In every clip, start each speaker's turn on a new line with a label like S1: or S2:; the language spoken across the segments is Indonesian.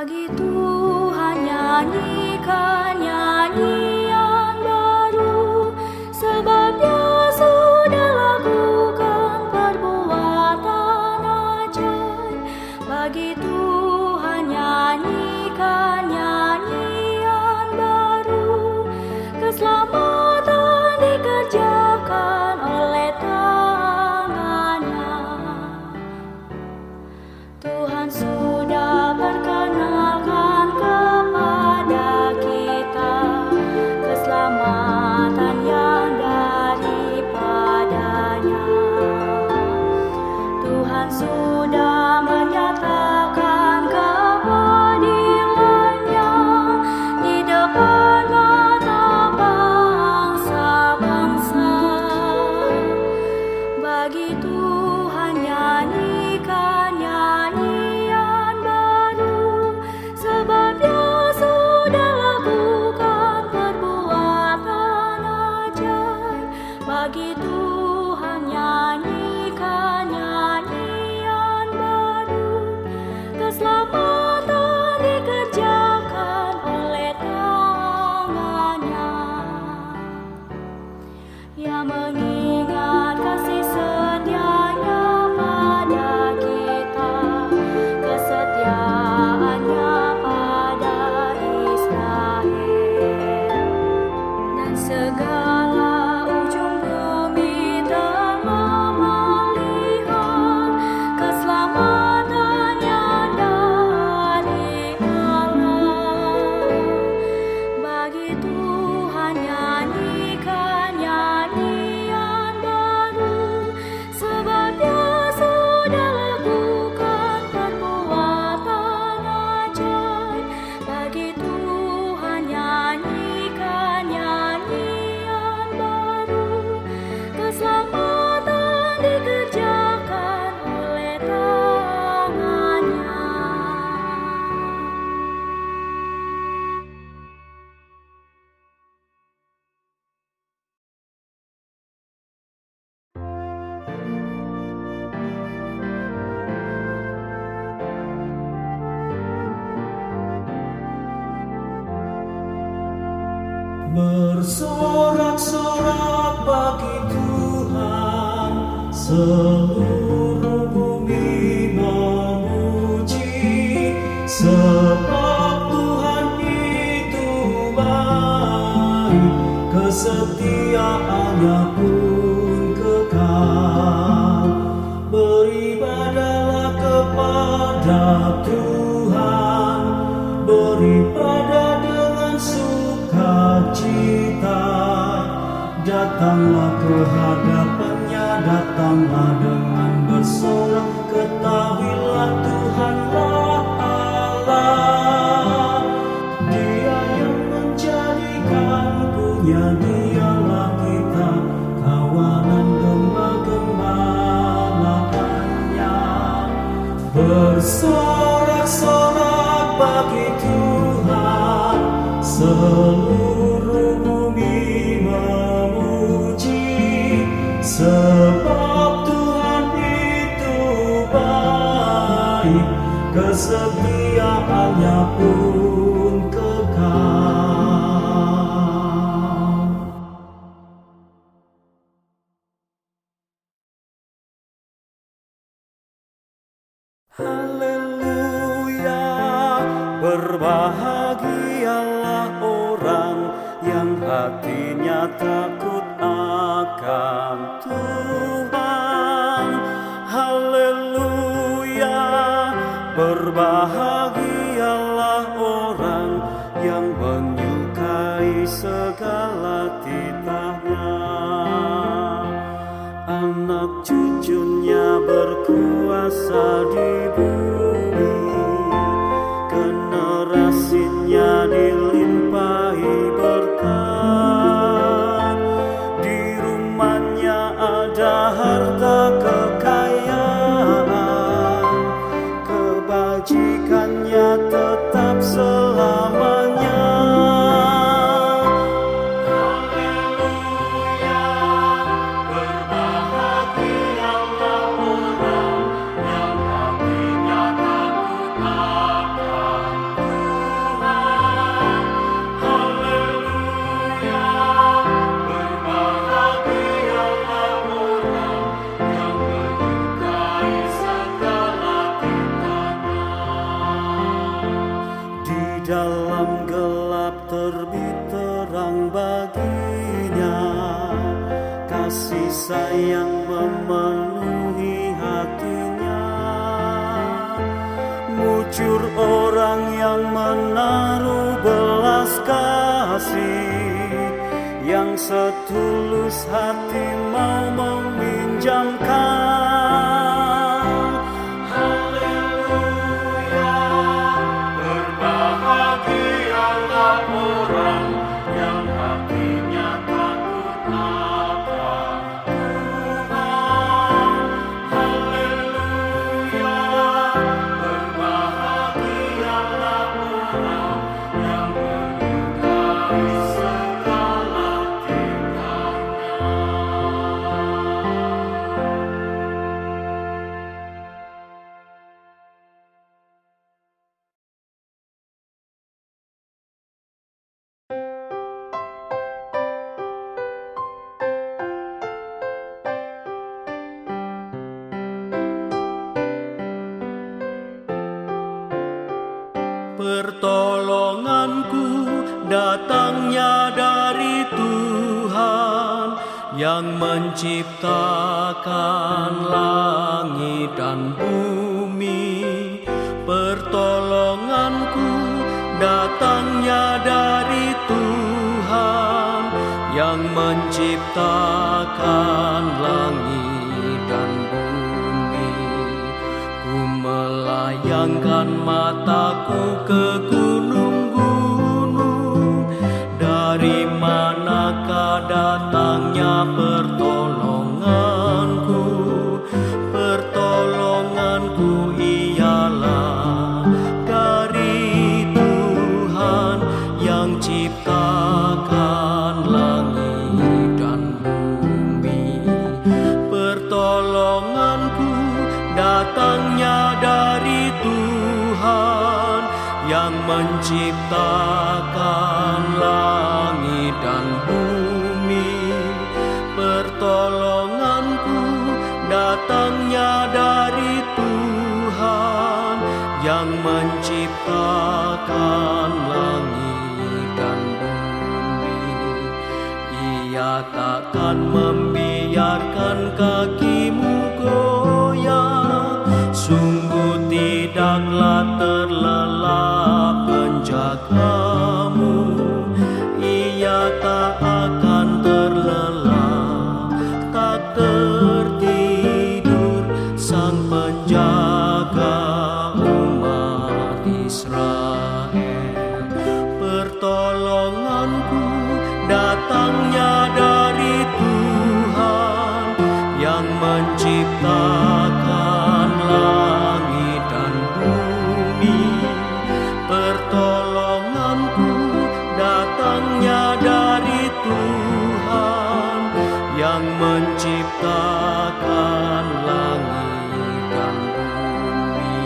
S1: Bagi Tuhan nyanyikan nyanyian baru, sebab Dia sudah lakukan perbuatan ajaib. Bagi Tuhan nyanyikan nyanyian baru, keselamatan dikerjakan oleh tangannya. Tuhan sudah perkenalkan kepada kita keselamatan yang daripadanya. Tuhan sudah menyatakan keadilannya di depan mata bangsa-bangsa. Bagi Tuhan nyanyikan nyanyian baru, sebab Dia sudah lakukan perbuatan ajaib. Bagi Tuhan nyanyikan nyanyian baru, keselamatan dikerjakan oleh tangannya. Ia mengingat kasih setianya pada kita, kesetiaannya pada Israel, dan segala ujung bumi telah melihat keselamatannya dari Allah. Bagi Tuhan nyanyikan nyanyian baru, sebab Dia sudah lakukan perbuatan ajaib. Bagi Tuhan nyanyikan nyanyian baru, keselamatan dikerjakan oleh tangannya.
S2: Bersorak-sorak bagi Tuhan, seluruh bumi memuji, sebab Tuhan itu baik, kesetiaannya pun kekal. Beribadahlah kepada Tuhan, beribadah dengan sukacita. Datanglah ke hadapannya, datanglah dengan bersorak. Ketahuilah Tuhanlah Allah, Dia yang menjadikan punya, Dialah kita, kawanan gembala-gembalaannya. Bersorak-sorak bagi Tuhan, seluruh bumi memuji, sebab Tuhan itu baik, kesetiaannya pun kekal. Haleluya, berbahagialah orang yang hatinya takut akan Tuhan. Haleluya, berbahagialah orang yang menyukai segala titahnya. Anak cucunya berkuasa di bumi, generasinya dilimpahi berkat. Di rumahnya ada harta kekayaan, kebajikannya tetap selamanya. Berbahagialah orang yang hatinya yang memenuhi hatinya. Mujur orang yang menaruh belas kasih, yang setulus hati mau meminjamkan. Haleluya, berbahagialah orang yang hatinya takut akan Tuhan. Haleluya, berbahagialah orang yang menyukai segala tingkahnya. Pertolonganku datangnya dari Tuhan yang menciptakan langit dan bumi. Pertolonganku datangnya dari Tuhan yang menciptakan langit dan bumi. Ku melayangkan mataku ke gunung-gunung, dari manakah datangnya pertolonganku? Pertolonganku ialah dari Tuhan yang ciptakan langit dan bumi. Pertolonganku datangnya dari Tuhan yang menciptakan langit dan bumi. Pertolonganku datangnya dari Tuhan yang menciptakan langit dan bumi. Ia takkan membiarkan kakimu goyah, sungguh tidaklah terlelap penjagamu. Ia tak akan terlelap, tak tertidur, sang penjaga umat Israel. Pertolonganku datangnya dari Tuhan yang menciptakan langit dan bumi. Pertolonganku datangnya dari Tuhan yang menciptakan langit dan bumi.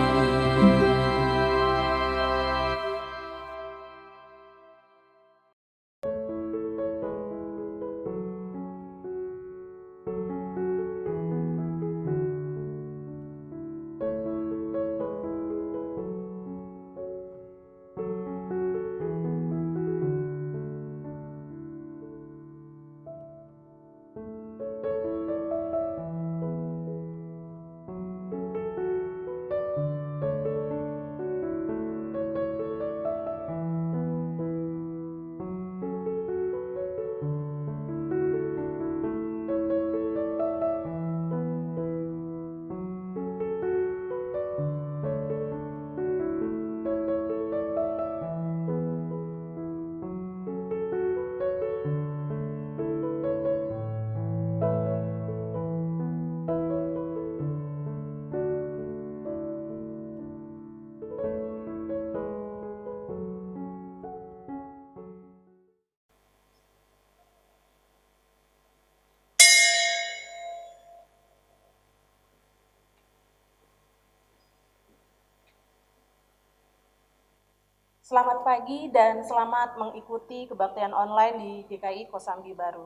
S3: Selamat pagi dan selamat mengikuti kebaktian online di GKI Kosambi Baru.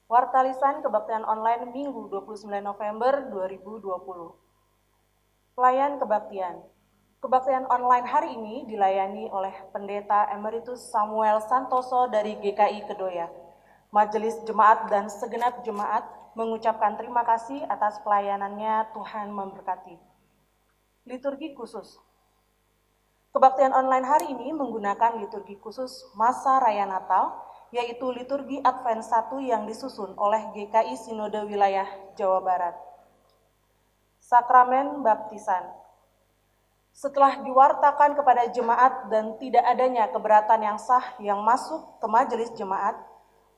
S3: Warta Lisan Kebaktian Online Minggu 29 November 2020. Pelayan Kebaktian. Kebaktian online hari ini dilayani oleh Pendeta Emeritus Samuel Santoso dari GKI Kedoya. Majelis Jemaat dan segenap jemaat mengucapkan terima kasih atas pelayanannya. Tuhan memberkati. Liturgi khusus. Kebaktian online hari ini menggunakan liturgi khusus masa Raya Natal, yaitu liturgi Advent 1 yang disusun oleh GKI Sinode Wilayah Jawa Barat. Sakramen Baptisan. Setelah diwartakan kepada jemaat dan tidak adanya keberatan yang sah yang masuk ke majelis jemaat,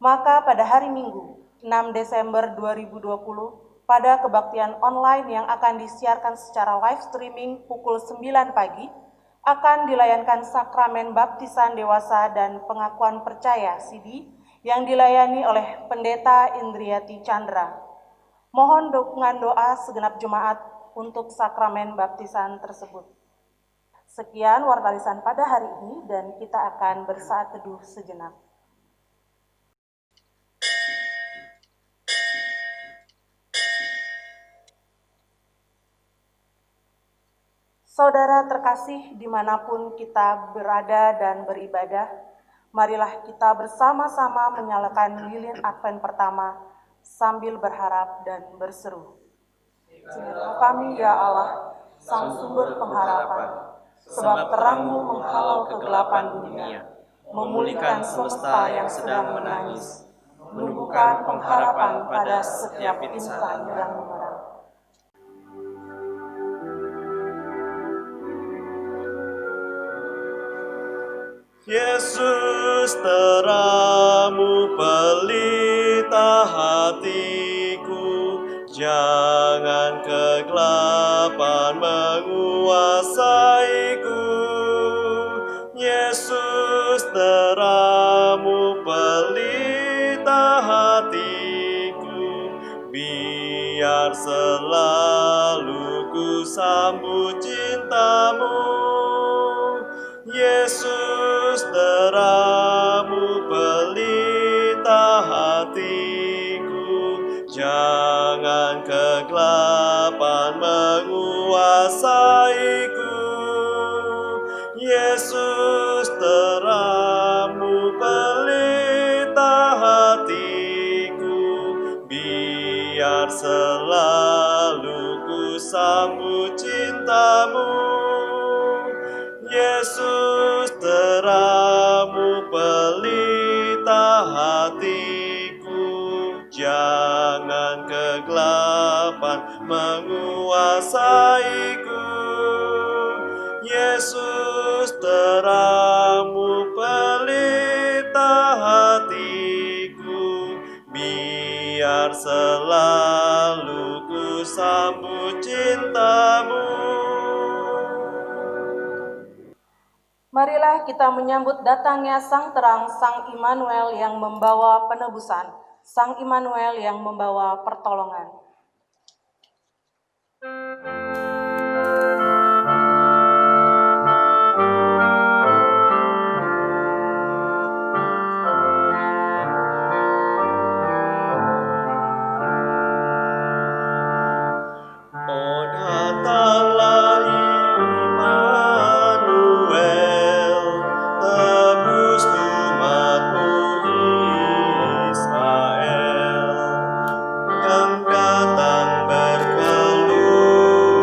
S3: maka pada hari Minggu 6 Desember 2020, pada kebaktian online yang akan disiarkan secara live streaming pukul 9 pagi, akan dilayankan sakramen baptisan dewasa dan pengakuan percaya CD yang dilayani oleh Pendeta Indriati Chandra. Mohon dukungan doa segenap jemaat untuk sakramen baptisan tersebut. Sekian warta lisan pada hari ini dan kita akan bersaat teduh sejenak. Saudara terkasih, dimanapun kita berada dan beribadah, marilah kita bersama-sama menyalakan lilin Advent pertama sambil berharap dan berseru. Sembahlah kami ya Allah, Sang Sumber pengharapan, sebab terang-Mu menghalau kegelapan dunia, memulihkan semesta yang sedang menangis, menumbuhkan pengharapan pada setiap insan yang memerang.
S2: Yesus, terangmu pelita hatiku, jangan kegelapan menguasaiku. Yesus, terangmu pelita hatiku, biar selalu ku sambut cinta-Mu. Yesus, terangmu pelita hatiku, jangan kegelapan menguasaiku. Yesus, terangmu pelita hatiku, biar selalu ku sambut cinta-Mu. Yesus, terangmu pelita hatiku, jangan kegelapan menguasaiku. Yesus, terangmu pelita hatiku, biar selalu ku sambut cinta-Mu.
S3: Marilah kita menyambut datangnya Sang Terang, Sang Immanuel yang membawa penebusan, Sang Immanuel yang membawa pertolongan.
S2: Oh, datanglah Immanuel, tebus umat-Mu Israel, yang datang berkeluh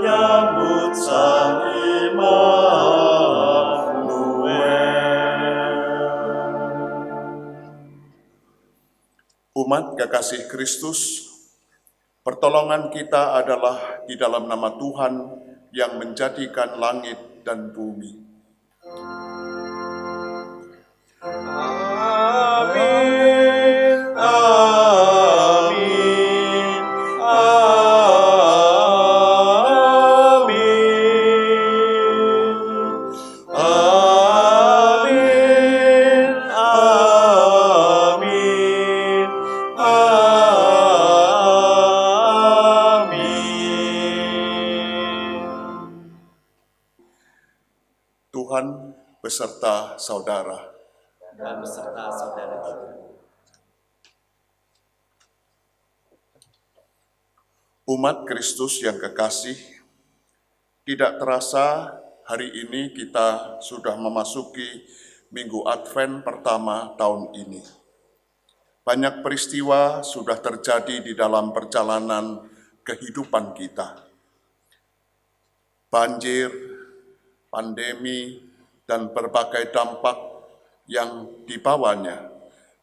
S2: menyambut Sang Immanuel.
S4: Umat kekasih Kristus, pertolongan kita adalah di dalam nama Tuhan yang menjadikan langit dan bumi.
S2: Amin, amin, amin, amin, amin, amin.
S4: Tuhan beserta saudara.
S2: Dan beserta saudara kita.
S4: Umat Kristus yang kekasih, tidak terasa hari ini kita sudah memasuki Minggu Advent pertama tahun ini. Banyak peristiwa sudah terjadi di dalam perjalanan kehidupan kita. Banjir, pandemi, dan berbagai dampak yang dibawanya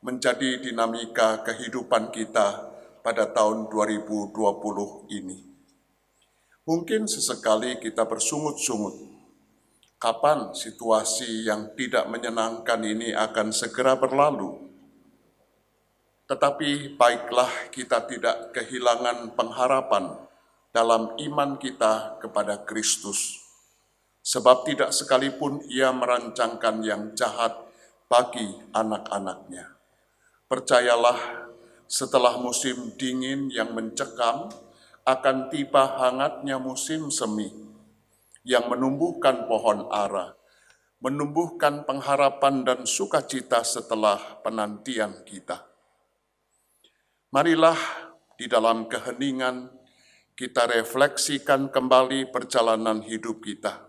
S4: menjadi dinamika kehidupan kita pada tahun 2020 ini. Mungkin sesekali kita bersungut-sungut, kapan situasi yang tidak menyenangkan ini akan segera berlalu. Tetapi baiklah kita tidak kehilangan pengharapan dalam iman kita kepada Kristus. Sebab tidak sekalipun Ia merancangkan yang jahat bagi anak-anaknya. Percayalah, setelah musim dingin yang mencekam, akan tiba hangatnya musim semi yang menumbuhkan pohon ara, menumbuhkan pengharapan dan sukacita setelah penantian kita. Marilah di dalam keheningan kita refleksikan kembali perjalanan hidup kita.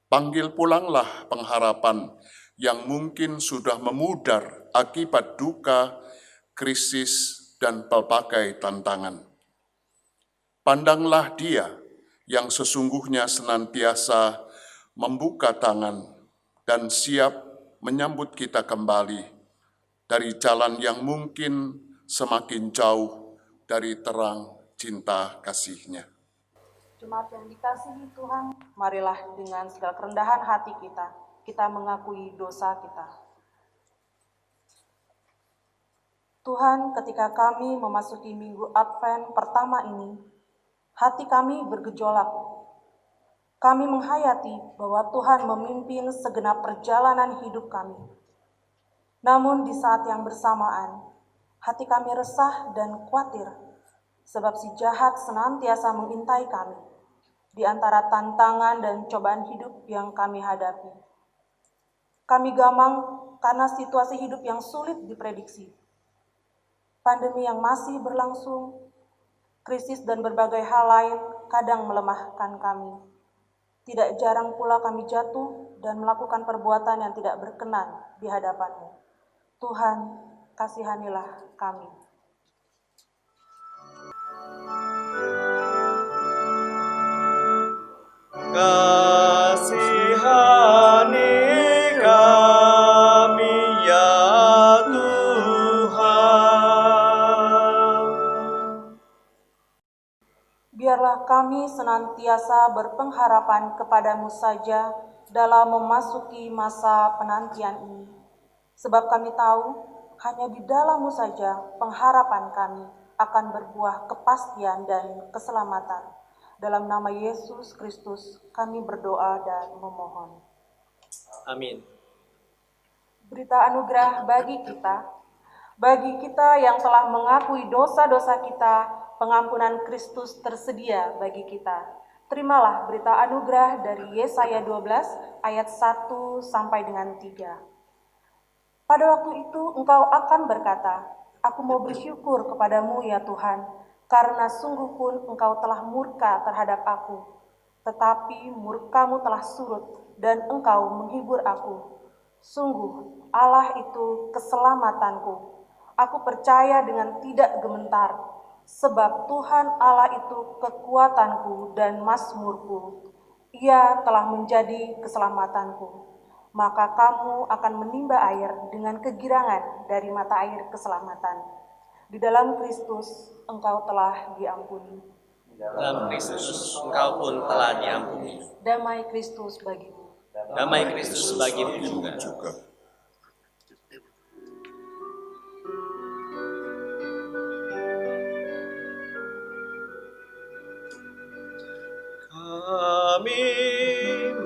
S4: Panggil pulanglah pengharapan yang mungkin sudah memudar akibat duka, krisis, dan berbagai tantangan. Pandanglah Dia yang sesungguhnya senantiasa membuka tangan dan siap menyambut kita kembali dari jalan yang mungkin semakin jauh dari terang cinta kasih-Nya.
S3: Jemaat yang dikasihi Tuhan, marilah dengan segala kerendahan hati kita mengakui dosa kita. Tuhan, ketika kami memasuki Minggu Advent pertama ini, hati kami bergejolak. Kami menghayati bahwa Tuhan memimpin segenap perjalanan hidup kami. Namun di saat yang bersamaan, hati kami resah dan khawatir, sebab si jahat senantiasa mengintai kami di antara tantangan dan cobaan hidup yang kami hadapi. Kami gamang karena situasi hidup yang sulit diprediksi. Pandemi yang masih berlangsung, krisis dan berbagai hal lain kadang melemahkan kami. Tidak jarang pula kami jatuh dan melakukan perbuatan yang tidak berkenan di hadapan-Mu. Tuhan, kasihanilah kami.
S2: Kasihani kami ya Tuhan.
S3: Biarlah kami senantiasa berpengharapan kepadamu saja dalam memasuki masa penantian ini. Sebab kami tahu hanya di dalam-Mu saja pengharapan kami akan berbuah kepastian dan keselamatan. Dalam nama Yesus Kristus kami berdoa dan memohon.
S2: Amin.
S3: Berita anugerah bagi kita yang telah mengakui dosa-dosa kita, pengampunan Kristus tersedia bagi kita. Terimalah berita anugerah dari Yesaya 12 ayat 1 sampai dengan 3. Pada waktu itu engkau akan berkata, aku mau bersyukur kepadamu ya Tuhan, karena sungguh pun engkau telah murka terhadap aku. Tetapi murkamu telah surut dan engkau menghibur aku. Sungguh Allah itu keselamatanku. Aku percaya dengan tidak gementar. Sebab Tuhan Allah itu kekuatanku dan mazmurku, Ia telah menjadi keselamatanku. Maka kamu akan menimba air dengan kegirangan dari mata air keselamatan. Di dalam Kristus engkau telah diampuni.
S2: Dalam Kristus engkau pun telah diampuni.
S3: Damai Kristus bagimu.
S2: Damai Kristus bagimu juga. Kami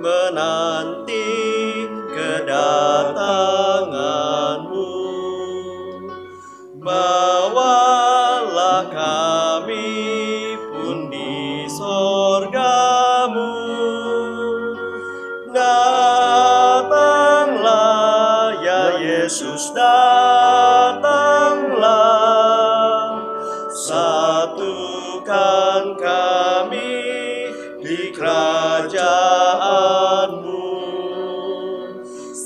S2: menanti kedatangan-Mu. Bawalah kami pun di sorga-Mu. Datanglah ya Yesus, datanglah. Satukan kami di kerajaan-Mu.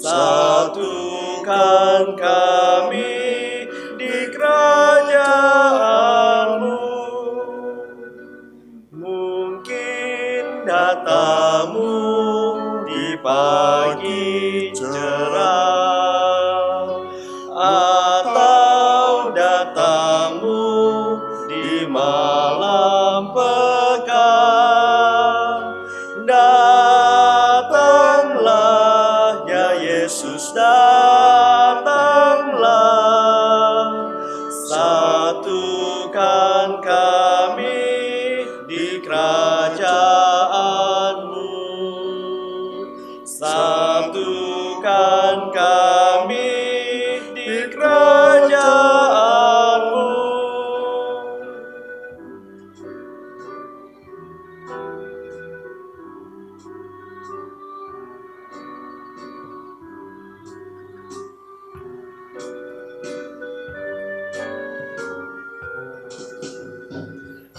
S2: Satukan kami di kerajaan-Mu. Mungkin datang-Mu di pagi cerah, atau datang-Mu di malam pekat. Datanglah ya Yesus, datanglah. Satukan kami di kerajaan-Mu. Satukan kami di kerajaan-Mu.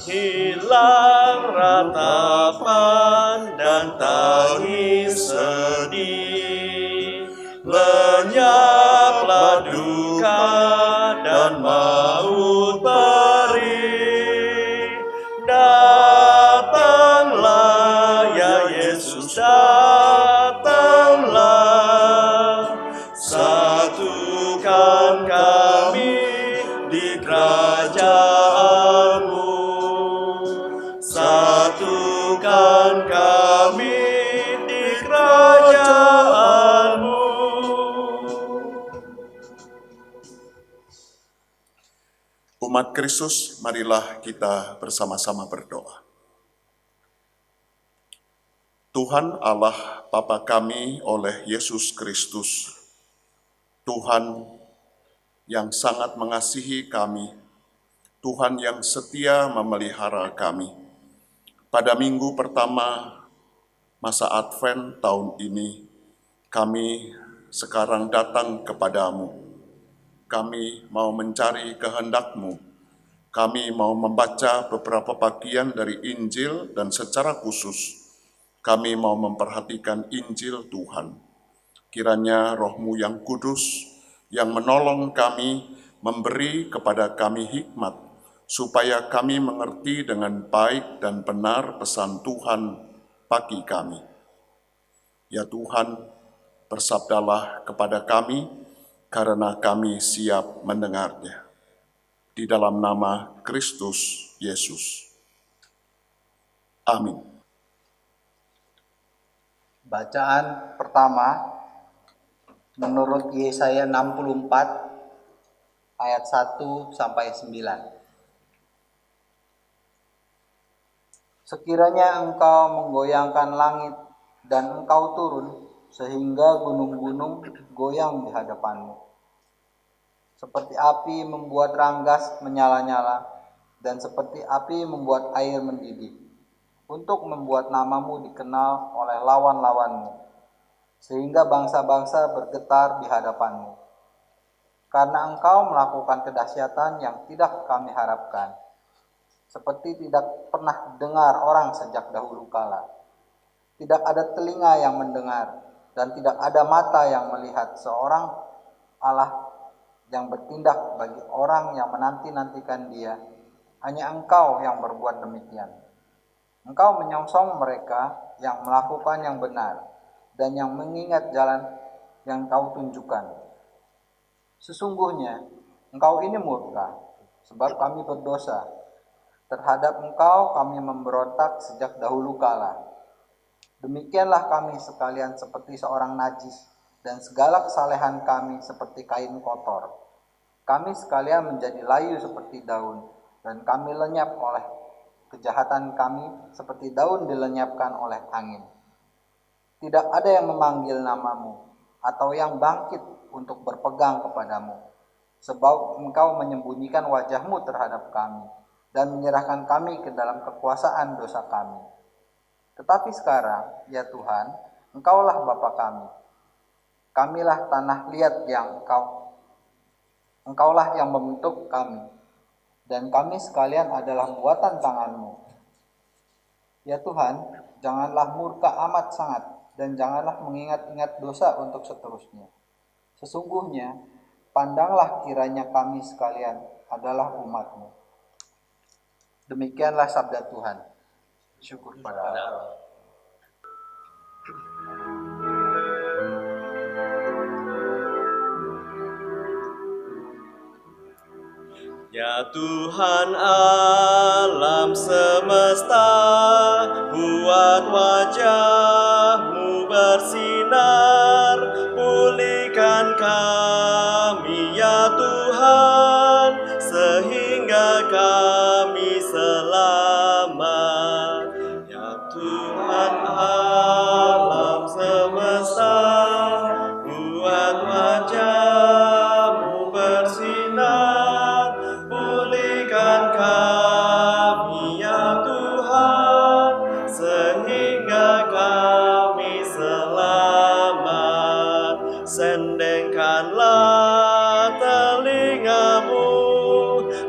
S2: Hilang ratapan dan tangis sedih, lenyaplah duka dan maut perih. Datanglah ya Yesus, datanglah. Satukan kami di kerajaan-Mu. Satukan kami di kerajaan-Mu.
S4: Umat Kristus, marilah kita bersama-sama berdoa. Tuhan Allah Bapa kami oleh Yesus Kristus, Tuhan yang sangat mengasihi kami, Tuhan yang setia memelihara kami. Pada minggu pertama masa Advent tahun ini, kami sekarang datang kepadamu. Kami mau mencari kehendak-Mu. Kami mau membaca beberapa bagian dari Injil dan secara khusus, kami mau memperhatikan Injil Tuhan. Kiranya Roh-Mu yang kudus, yang menolong kami, memberi kepada kami hikmat, supaya kami mengerti dengan baik dan benar pesan Tuhan bagi kami. Ya Tuhan, bersabdalah kepada kami, karena kami siap mendengarnya. Di dalam nama Kristus Yesus. Amin.
S5: Bacaan pertama menurut Yesaya 64 ayat 1 sampai 9. Sekiranya engkau menggoyangkan langit dan engkau turun sehingga gunung-gunung goyang di hadapanmu. Seperti api membuat ranggas menyala-nyala dan seperti api membuat air mendidih, untuk membuat namamu dikenal oleh lawan-lawanmu, sehingga bangsa-bangsa bergetar di hadapanmu. Karena engkau melakukan kedahsyatan yang tidak kami harapkan, seperti tidak pernah dengar orang sejak dahulu kala. Tidak ada telinga yang mendengar, dan tidak ada mata yang melihat seorang Allah yang bertindak bagi orang yang menanti-nantikan Dia, hanya Engkau yang berbuat demikian. Engkau menyongsong mereka yang melakukan yang benar dan yang mengingat jalan yang Kau tunjukkan. Sesungguhnya Engkau ini murka, sebab kami berdosa. Terhadap Engkau kami memberontak sejak dahulu kala. Demikianlah kami sekalian seperti seorang najis, dan segala kesalehan kami seperti kain kotor. Kami sekalian menjadi layu seperti daun, dan kami lenyap oleh kejahatan kami seperti daun dilenyapkan oleh angin. Tidak ada yang memanggil namamu, atau yang bangkit untuk berpegang kepadamu, sebab Engkau menyembunyikan wajahmu terhadap kami, dan menyerahkan kami ke dalam kekuasaan dosa kami. Tetapi sekarang, ya Tuhan, Engkaulah Bapa kami. Kamilah tanah liat yang Engkaulah yang membentuk kami, dan kami sekalian adalah buatan tangan-Mu. Ya Tuhan, janganlah murka amat sangat, dan janganlah mengingat-ingat dosa untuk seterusnya. Sesungguhnya, pandanglah kiranya kami sekalian adalah umat-Mu. Demikianlah sabda Tuhan. Syukur pada Allah.
S2: Ya Tuhan alam semesta, buat wajah-Mu bersinar, pulihkan kami ya Tuhan, sehingga kami selamat. Ya Tuhan alam semesta, buat wajah-Mu bersinar, pulihkan kami ya Tuhan, sehingga kami selamat. Sendengkanlah telinga-Mu,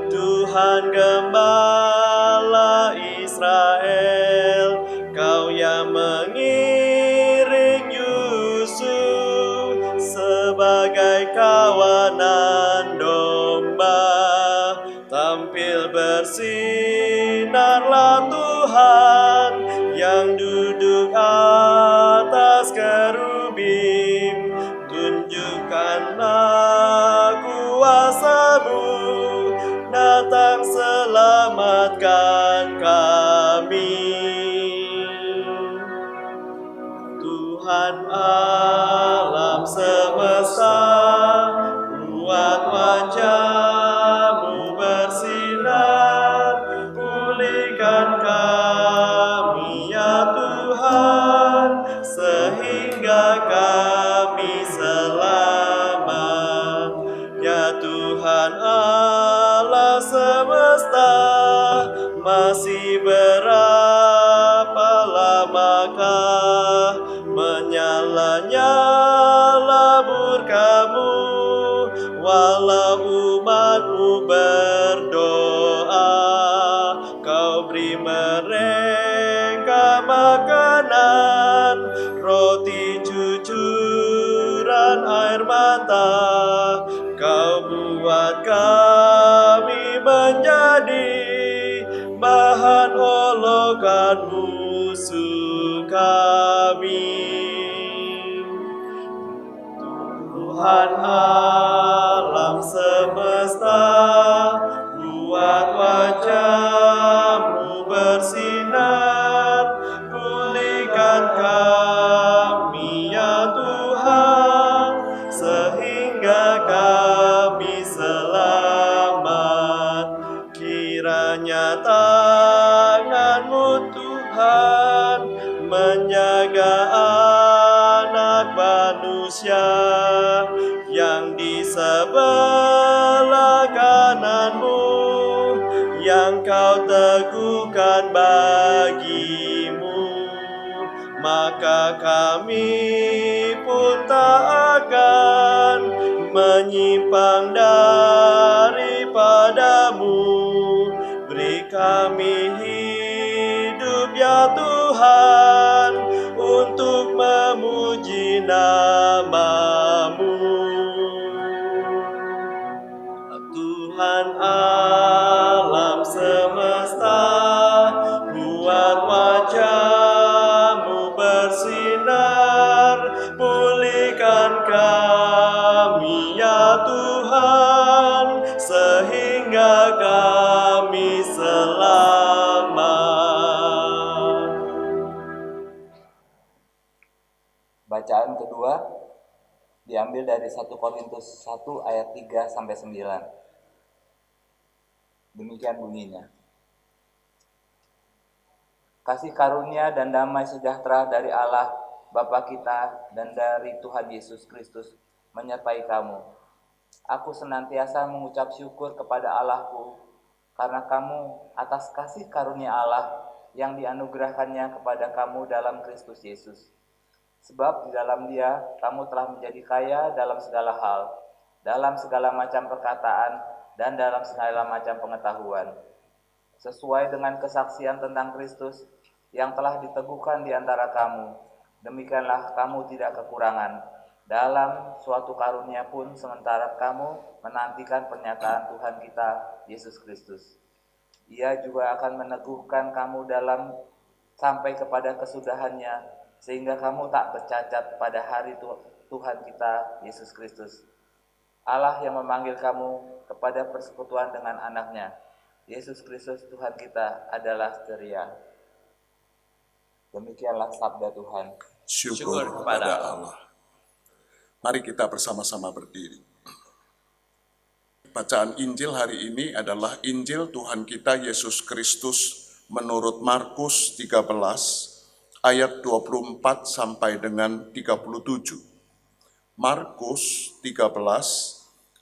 S2: Tuhan Gembala Israel, Kau yang mengiring Yusuf sebagai kawanan domba. Tampil bersinarlah Tuhan yang duduk atas kerubim, tunjukkanlah kuasa-Mu, datang selamatkan kami. Tuhan alam semesta, buat wajah-Mu bersinar, pulihkan kami ya Tuhan, sehingga kami selamat. Ya Tuhan Allah semesta, masih berapa lamakah menyala-nyala murka-Mu, walau umat-Mu berdoa, Kau beri mereka makanan, roti cucuran air mata. Kau buat kami menjadi bahan olokan musuh kami. Tuhan alam semesta, buat wajah-Mu bersinar, pulihkan kami ya Tuhan, sehingga kami selamat. Kiranya tangan-Mu Tuhan menjaga anak manusia yang di sebelah kanan-Mu, yang Kau teguhkan bagi-Mu. Maka kami pun tak akan menyimpang daripada-Mu. Beri kami hidup ya Tuhan, untuk memuji nama-Mu. Tuhan alam semesta,
S6: Bacaan kedua diambil dari 1 Korintus 1 ayat 3 sampai 9. Demikian bunyinya. Kasih karunia dan damai sejahtera dari Allah Bapa kita dan dari Tuhan Yesus Kristus menyertai kamu. Aku senantiasa mengucap syukur kepada Allahku karena kamu atas kasih karunia Allah yang dianugerahkannya kepada kamu dalam Kristus Yesus. Sebab di dalam Dia kamu telah menjadi kaya dalam segala hal, dalam segala macam perkataan dan dalam segala macam pengetahuan. Sesuai dengan kesaksian tentang Kristus yang telah diteguhkan di antara kamu, demikianlah kamu tidak kekurangan dalam suatu karunia pun sementara kamu menantikan pernyataan Tuhan kita Yesus Kristus. Ia juga akan meneguhkan kamu dalam sampai kepada kesudahannya, sehingga kamu tak bercacat pada hari Tuhan kita Yesus Kristus. Allah yang memanggil kamu kepada persekutuan dengan anaknya, Yesus Kristus Tuhan kita adalah setia. Demikianlah sabda Tuhan.
S4: Syukur kepada Allah. Mari kita bersama-sama berdiri. Bacaan Injil hari ini adalah Injil Tuhan kita Yesus Kristus menurut Markus 13 ayat 24 sampai dengan 37. Markus 13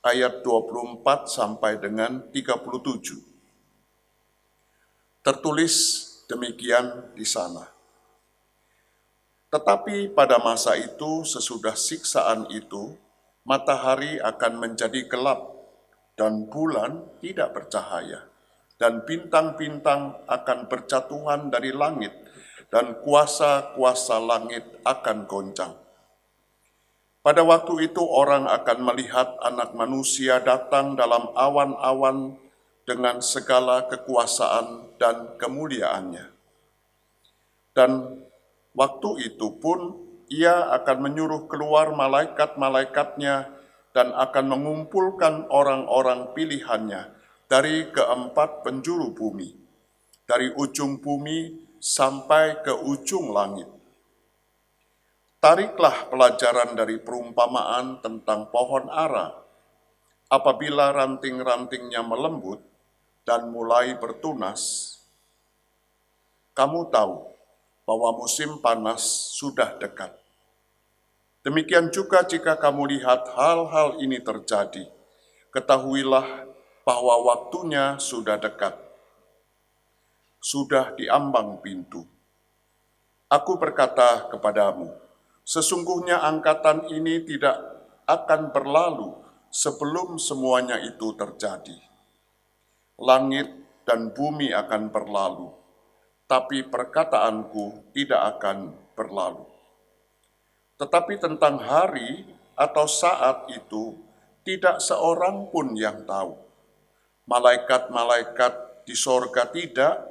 S4: ayat 24 sampai dengan 37. Tertulis demikian di sana. Tetapi pada masa itu, sesudah siksaan itu, matahari akan menjadi gelap, dan bulan tidak bercahaya, dan bintang-bintang akan berjatuhan dari langit, dan kuasa-kuasa langit akan goncang. Pada waktu itu orang akan melihat Anak Manusia datang dalam awan-awan dengan segala kekuasaan dan kemuliaannya. Dan waktu itu pun Ia akan menyuruh keluar malaikat-malaikatnya dan akan mengumpulkan orang-orang pilihannya dari keempat penjuru bumi, dari ujung bumi sampai ke ujung langit. Tariklah pelajaran dari perumpamaan tentang pohon ara. Apabila ranting-rantingnya melembut dan mulai bertunas, kamu tahu bahwa musim panas sudah dekat. Demikian juga jika kamu lihat hal-hal ini terjadi, ketahuilah bahwa waktunya sudah dekat. Sudah di ambang pintu. Aku berkata kepadamu, sesungguhnya angkatan ini tidak akan berlalu sebelum semuanya itu terjadi. Langit dan bumi akan berlalu, tapi perkataanku tidak akan berlalu. Tetapi tentang hari atau saat itu, tidak seorang pun yang tahu. Malaikat-malaikat di sorga tidak,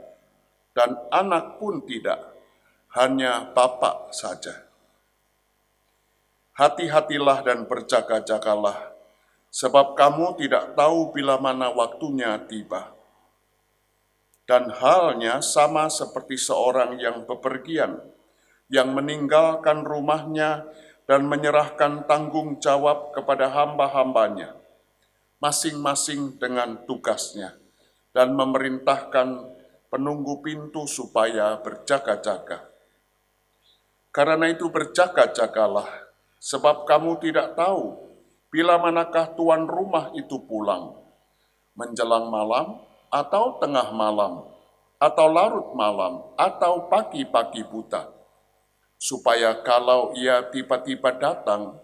S4: dan anak pun tidak, hanya Bapa saja. Hati-hatilah dan berjaga-jagalah, sebab kamu tidak tahu bila mana waktunya tiba. Dan halnya sama seperti seorang yang bepergian, yang meninggalkan rumahnya dan menyerahkan tanggung jawab kepada hamba-hambanya, masing-masing dengan tugasnya, dan memerintahkan penunggu pintu supaya berjaga-jaga. Karena itu berjaga-jagalah, sebab kamu tidak tahu bila manakah tuan rumah itu pulang, menjelang malam atau tengah malam, atau larut malam, atau pagi-pagi buta, supaya kalau ia tiba-tiba datang,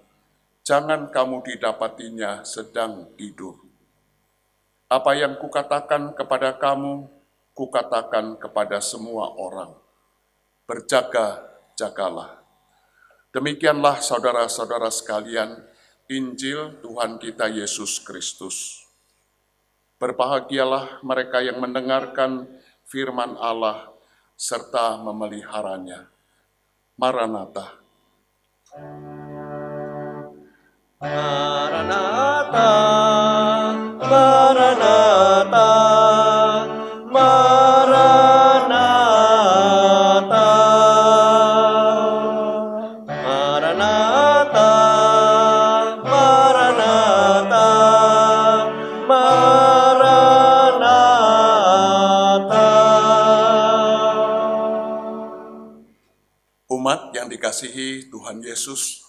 S4: jangan kamu didapatinya sedang tidur. Apa yang kukatakan kepada kamu, kukatakan kepada semua orang, berjaga-jagalah. Demikianlah saudara-saudara sekalian, Injil Tuhan kita Yesus Kristus. Berbahagialah mereka yang mendengarkan firman Allah serta memeliharanya. Maranatha.
S2: Maranatha, Maranatha, Maranatha, Maranatha,
S4: Umat yang dikasihi Tuhan Yesus,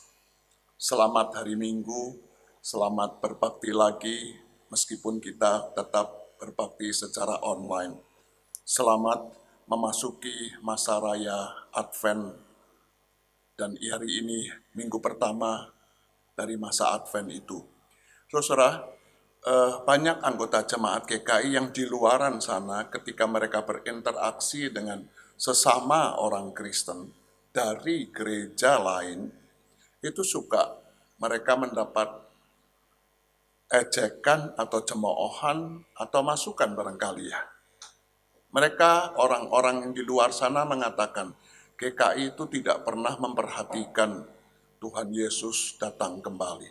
S4: selamat hari Minggu, selamat berbakti lagi meskipun kita tetap berbakti secara online. Selamat memasuki masa raya Advent dan hari ini minggu pertama dari masa Advent itu. Saudara, banyak anggota jemaat GKI yang di luaran sana ketika mereka berinteraksi dengan sesama orang Kristen dari gereja lain, itu suka mereka mendapat ejekan atau cemoohan atau masukan barangkali ya. Mereka orang-orang yang di luar sana mengatakan GKI itu tidak pernah memperhatikan Tuhan Yesus datang kembali.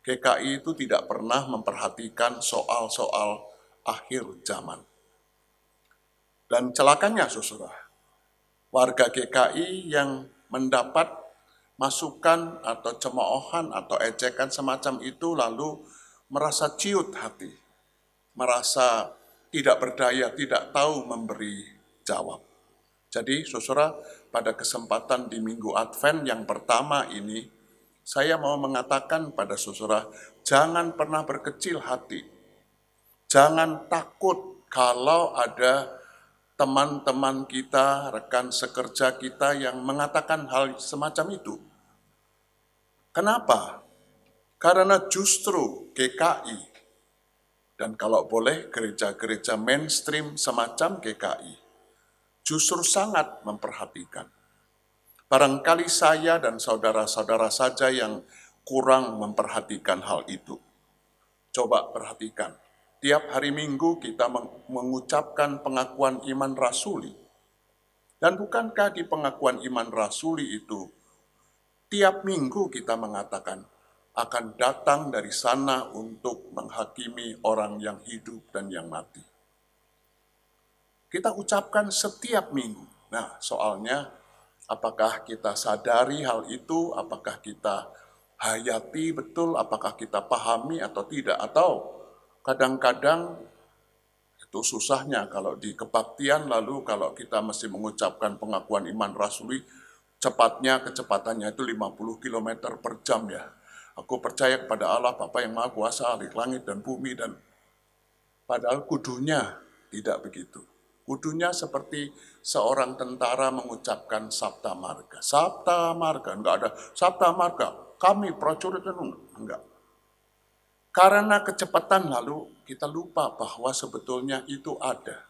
S4: GKI itu tidak pernah memperhatikan soal-soal akhir zaman. Dan celakanya saudara, warga GKI yang mendapat masukan atau cemoohan atau ejekan semacam itu lalu merasa ciut hati, merasa tidak berdaya, tidak tahu memberi jawab. Jadi saudara, pada kesempatan di Minggu Advent yang pertama ini, saya mau mengatakan pada saudara, jangan pernah berkecil hati. Jangan takut kalau ada teman-teman kita, rekan sekerja kita yang mengatakan hal semacam itu. Kenapa? Karena justru GKI, dan kalau boleh gereja-gereja mainstream semacam GKI, justru sangat memperhatikan. Barangkali saya dan saudara-saudara saja yang kurang memperhatikan hal itu. Coba perhatikan. Tiap hari Minggu kita mengucapkan pengakuan iman rasuli. Dan bukankah di pengakuan iman rasuli itu, tiap minggu kita mengatakan akan datang dari sana untuk menghakimi orang yang hidup dan yang mati. Kita ucapkan setiap minggu. Nah, soalnya apakah kita sadari hal itu, apakah kita hayati betul, apakah kita pahami atau tidak, atau kadang-kadang itu susahnya kalau di kebaktian lalu kalau kita mesti mengucapkan pengakuan iman rasuli, kecepatannya itu 50 km per jam ya. Aku percaya kepada Allah Bapa yang Maha Kuasa, langit dan bumi, dan padahal kudunya tidak begitu. Kudunya seperti seorang tentara mengucapkan Sabta Marga. Sabta Marga, enggak ada Sabta Marga, kami prajurit, enggak. Karena kecepatan lalu kita lupa bahwa sebetulnya itu ada.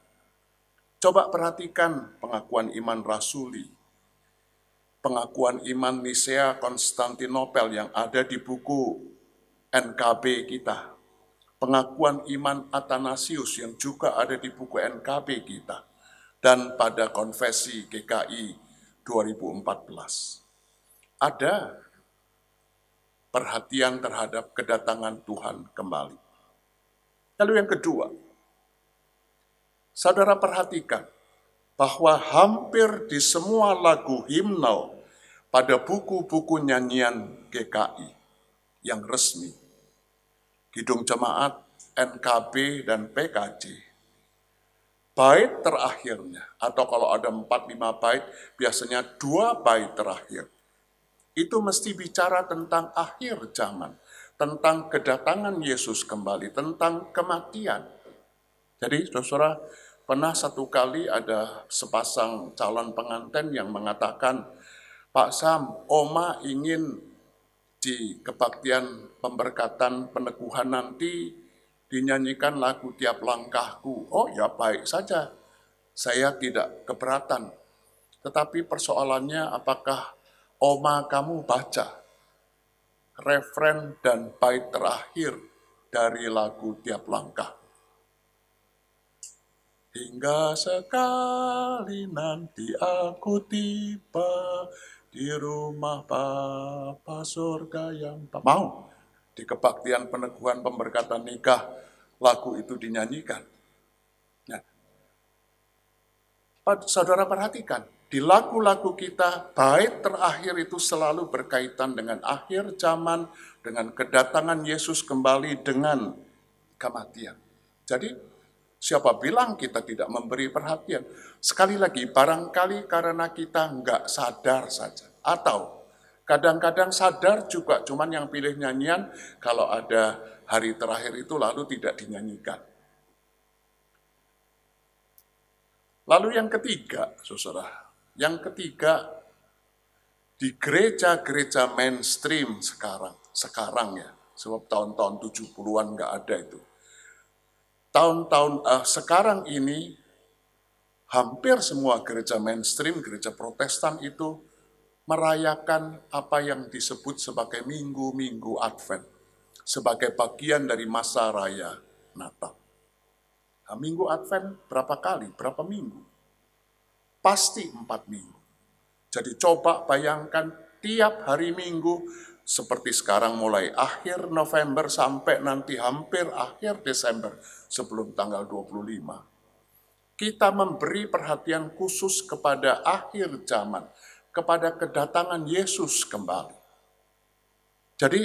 S4: Coba perhatikan pengakuan iman rasuli, pengakuan iman Nisea Konstantinopel yang ada di buku NKB kita, pengakuan iman Athanasius yang juga ada di buku NKB kita, dan pada konfesi GKI 2014. Ada perhatian terhadap kedatangan Tuhan kembali. Lalu yang kedua, saudara perhatikan bahwa hampir di semua lagu himnal pada buku-buku nyanyian GKI yang resmi, Kidung Jemaat, NKB, dan PKJ, bait terakhirnya, atau kalau ada 4-5 bait, biasanya 2 bait terakhir, itu mesti bicara tentang akhir zaman, tentang kedatangan Yesus kembali, tentang kematian. Jadi saudara, pernah satu kali ada sepasang calon pengantin yang mengatakan, Pak Sam, Oma ingin di kebaktian pemberkatan peneguhan nanti dinyanyikan lagu Tiap Langkahku. Oh ya baik saja, saya tidak keberatan. Tetapi persoalannya apakah Oma kamu baca refren dan bait terakhir dari lagu Tiap Langkah. Hingga sekali nanti aku tiba di rumah Bapa surga yang mau di kebaktian peneguhan pemberkatan nikah lagu itu dinyanyikan. Nah, saudara perhatikan, di lagu-lagu kita, bait terakhir itu selalu berkaitan dengan akhir zaman, dengan kedatangan Yesus kembali, dengan kematian. Jadi, Siapa bilang kita tidak memberi perhatian? Sekali lagi, barangkali karena kita nggak sadar saja. Atau kadang-kadang sadar juga, cuman yang pilih nyanyian kalau ada hari terakhir itu lalu tidak dinyanyikan. Lalu yang ketiga, saudara, yang ketiga di gereja-gereja mainstream sekarang ya, sebab tahun-tahun 70-an nggak ada itu. Tahun-tahun sekarang ini hampir semua gereja mainstream, gereja Protestan itu merayakan apa yang disebut sebagai minggu-minggu Advent, sebagai bagian dari masa raya Natal. Nah, minggu Advent berapa kali? Berapa minggu? Pasti 4 minggu. Jadi coba bayangkan tiap hari Minggu, seperti sekarang mulai akhir November sampai nanti hampir akhir Desember sebelum tanggal 25. Kita memberi perhatian khusus kepada akhir zaman, kepada kedatangan Yesus kembali. Jadi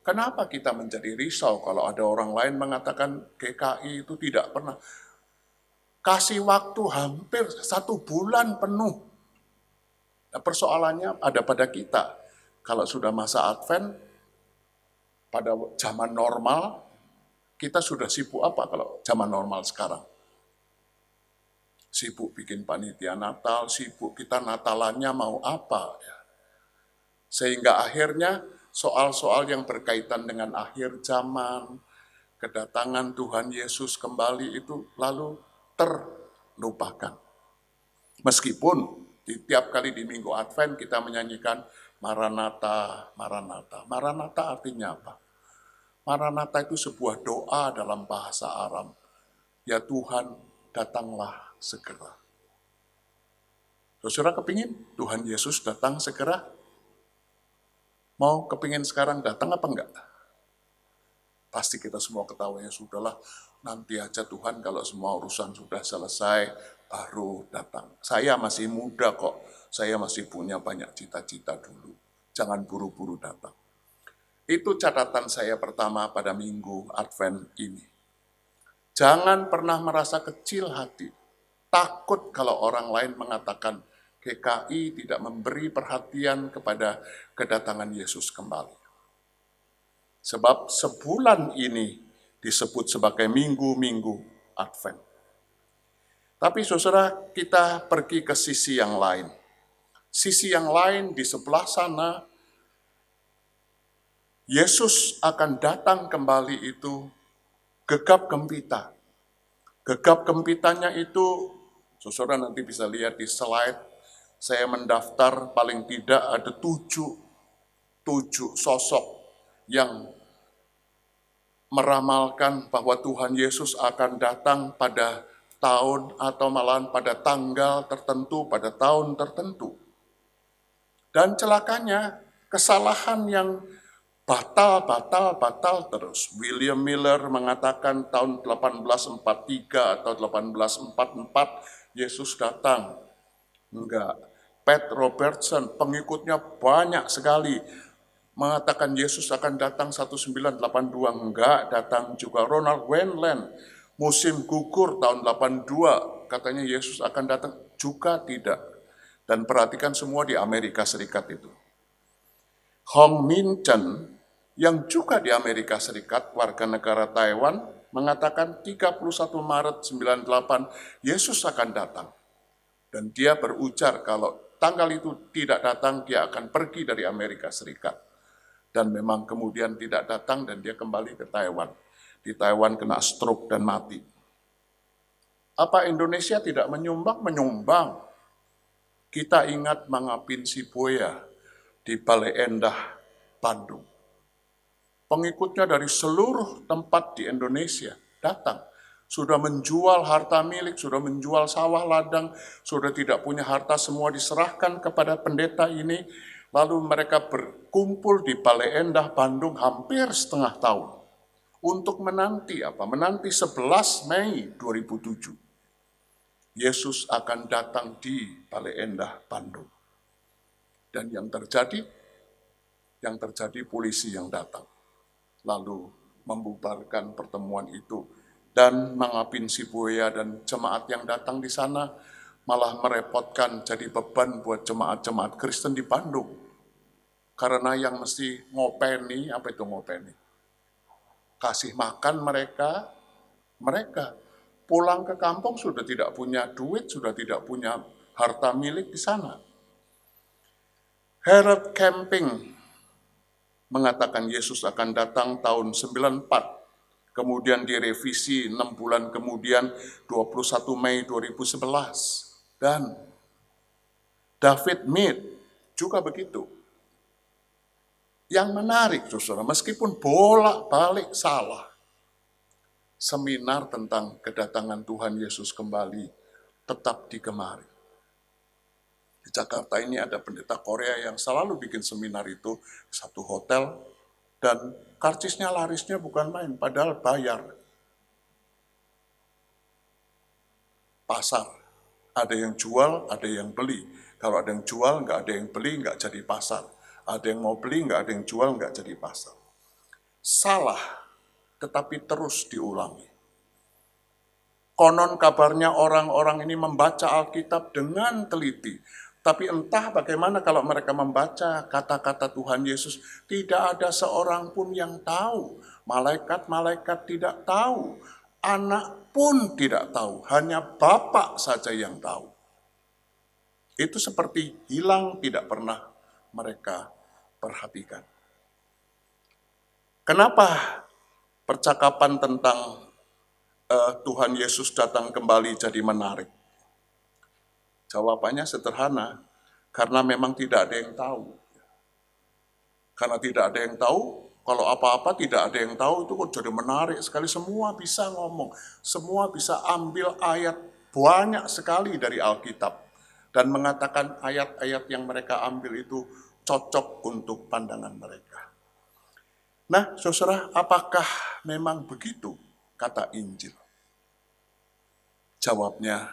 S4: kenapa kita menjadi risau kalau ada orang lain mengatakan GKI itu tidak pernah kasih waktu hampir 1 bulan penuh. Nah, persoalannya ada pada kita. Kalau sudah masa Advent, pada zaman normal, kita sudah sibuk apa kalau zaman normal sekarang? Sibuk bikin panitia Natal, sibuk kita Natalannya mau apa. Ya. Sehingga akhirnya soal-soal yang berkaitan dengan akhir zaman, kedatangan Tuhan Yesus kembali itu lalu terlupakan. Meskipun di tiap kali di Minggu Advent kita menyanyikan Maranatha, Maranatha. Maranatha artinya apa? Maranatha itu sebuah doa dalam bahasa Aram. Ya Tuhan, datanglah segera. Saudara kepingin Tuhan Yesus datang segera? Mau kepingin sekarang datang apa enggak? Pasti kita semua ketawa, ya sudahlah, nanti aja Tuhan kalau semua urusan sudah selesai, baru datang. Saya masih muda kok, saya masih punya banyak cita-cita dulu. Jangan buru-buru datang. Itu catatan saya pertama pada Minggu Advent ini. Jangan pernah merasa kecil hati, takut kalau orang lain mengatakan GKI tidak memberi perhatian kepada kedatangan Yesus kembali. Sebab sebulan ini disebut sebagai minggu-minggu Advent. Tapi saudara, kita pergi ke sisi yang lain. Sisi yang lain di sebelah sana, Yesus akan datang kembali itu gegap gempita. Gegap gempitanya itu, saudara nanti bisa lihat di slide, saya mendaftar paling tidak ada 7 sosok yang meramalkan bahwa Tuhan Yesus akan datang pada tahun atau malahan pada tanggal tertentu, pada tahun tertentu. Dan celakanya kesalahan yang batal terus. William Miller mengatakan tahun 1843 atau 1844 Yesus datang. Enggak. Pat Robertson, pengikutnya banyak sekali, mengatakan Yesus akan datang 1982. Enggak, datang juga. Ronald Wayland, musim gugur tahun 82, katanya Yesus akan datang, juga tidak. Dan perhatikan semua di Amerika Serikat itu. Hong Min Chen, yang juga di Amerika Serikat, warga negara Taiwan, mengatakan 31 Maret 98, Yesus akan datang. Dan dia berujar kalau tanggal itu tidak datang, dia akan pergi dari Amerika Serikat. Dan memang kemudian tidak datang dan dia kembali ke Taiwan. Di Taiwan kena stroke dan mati. Apa Indonesia tidak menyumbang? Menyumbang. Kita ingat Mangapin Siboya di Balai Endah, Bandung. Pengikutnya dari seluruh tempat di Indonesia datang. Sudah menjual harta milik, sudah menjual sawah ladang, sudah tidak punya harta, semua diserahkan kepada pendeta ini. Lalu mereka berkumpul di Balai Endah, Bandung hampir setengah tahun. Untuk menanti apa? Menanti 11 Mei 2007. Yesus akan datang di Balai Endah, Bandung. Dan yang terjadi polisi yang datang. Lalu membubarkan pertemuan itu Dan Mangapin Sibuya dan jemaat yang datang di sana malah merepotkan, jadi beban buat jemaat-jemaat Kristen di Bandung. Karena yang mesti ngopeni, apa itu ngopeni? Kasih makan mereka pulang ke kampung sudah tidak punya duit, sudah tidak punya harta milik di sana. Harold Camping mengatakan Yesus akan datang tahun 94. Kemudian direvisi 6 bulan kemudian 21 Mei 2011. Dan David Mead juga begitu. Yang menarik, saudara, meskipun bolak-balik salah, seminar tentang kedatangan Tuhan Yesus kembali tetap digemari. Di Jakarta ini ada pendeta Korea yang selalu bikin seminar itu di satu hotel, dan karcisnya larisnya bukan main, padahal bayar. Pasar, ada yang jual, ada yang beli. Kalau ada yang jual, nggak ada yang beli, nggak jadi pasar. Ada yang mau beli, nggak ada yang jual, nggak jadi pasar. Salah, tetapi terus diulangi. Konon kabarnya orang-orang ini membaca Alkitab dengan teliti. Tapi entah bagaimana kalau mereka membaca kata-kata Tuhan Yesus, tidak ada seorang pun yang tahu. Malaikat-malaikat tidak tahu. Anak pun tidak tahu. Hanya Bapa saja yang tahu. Itu seperti hilang, tidak pernah mereka perhatikan. Kenapa percakapan tentang Tuhan Yesus datang kembali jadi menarik? Jawabannya sederhana, karena memang tidak ada yang tahu. Karena tidak ada yang tahu, kalau apa-apa tidak ada yang tahu, itu kok jadi menarik sekali. Semua bisa ngomong, semua bisa ambil ayat banyak sekali dari Alkitab, dan mengatakan ayat-ayat yang mereka ambil itu cocok untuk pandangan mereka. Nah, saudara, apakah memang begitu kata Injil? Jawabnya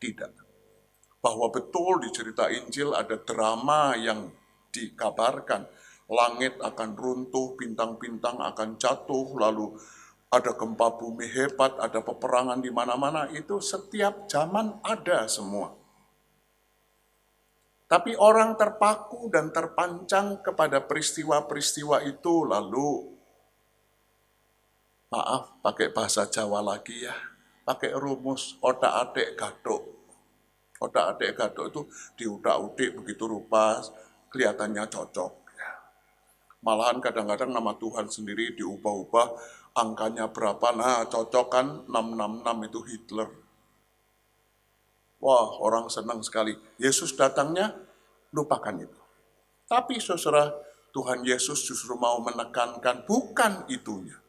S4: tidak. Bahwa betul di cerita Injil ada drama yang dikabarkan. Langit akan runtuh, bintang-bintang akan jatuh, lalu ada gempa bumi hebat, ada peperangan di mana-mana. Itu setiap zaman ada semua. Tapi orang terpaku dan terpancang kepada peristiwa-peristiwa itu, lalu, maaf pakai bahasa Jawa lagi ya, pakai rumus otak-atik gaduk. Otak-atik gaduk itu diudak-udik begitu rupa, kelihatannya cocok. Malahan kadang-kadang nama Tuhan sendiri diubah-ubah, angkanya berapa, nah cocok kan 666 itu Hitler. Wah, orang senang sekali. Yesus datangnya, lupakan itu. Tapi saudara, Tuhan Yesus justru mau menekankan bukan itunya.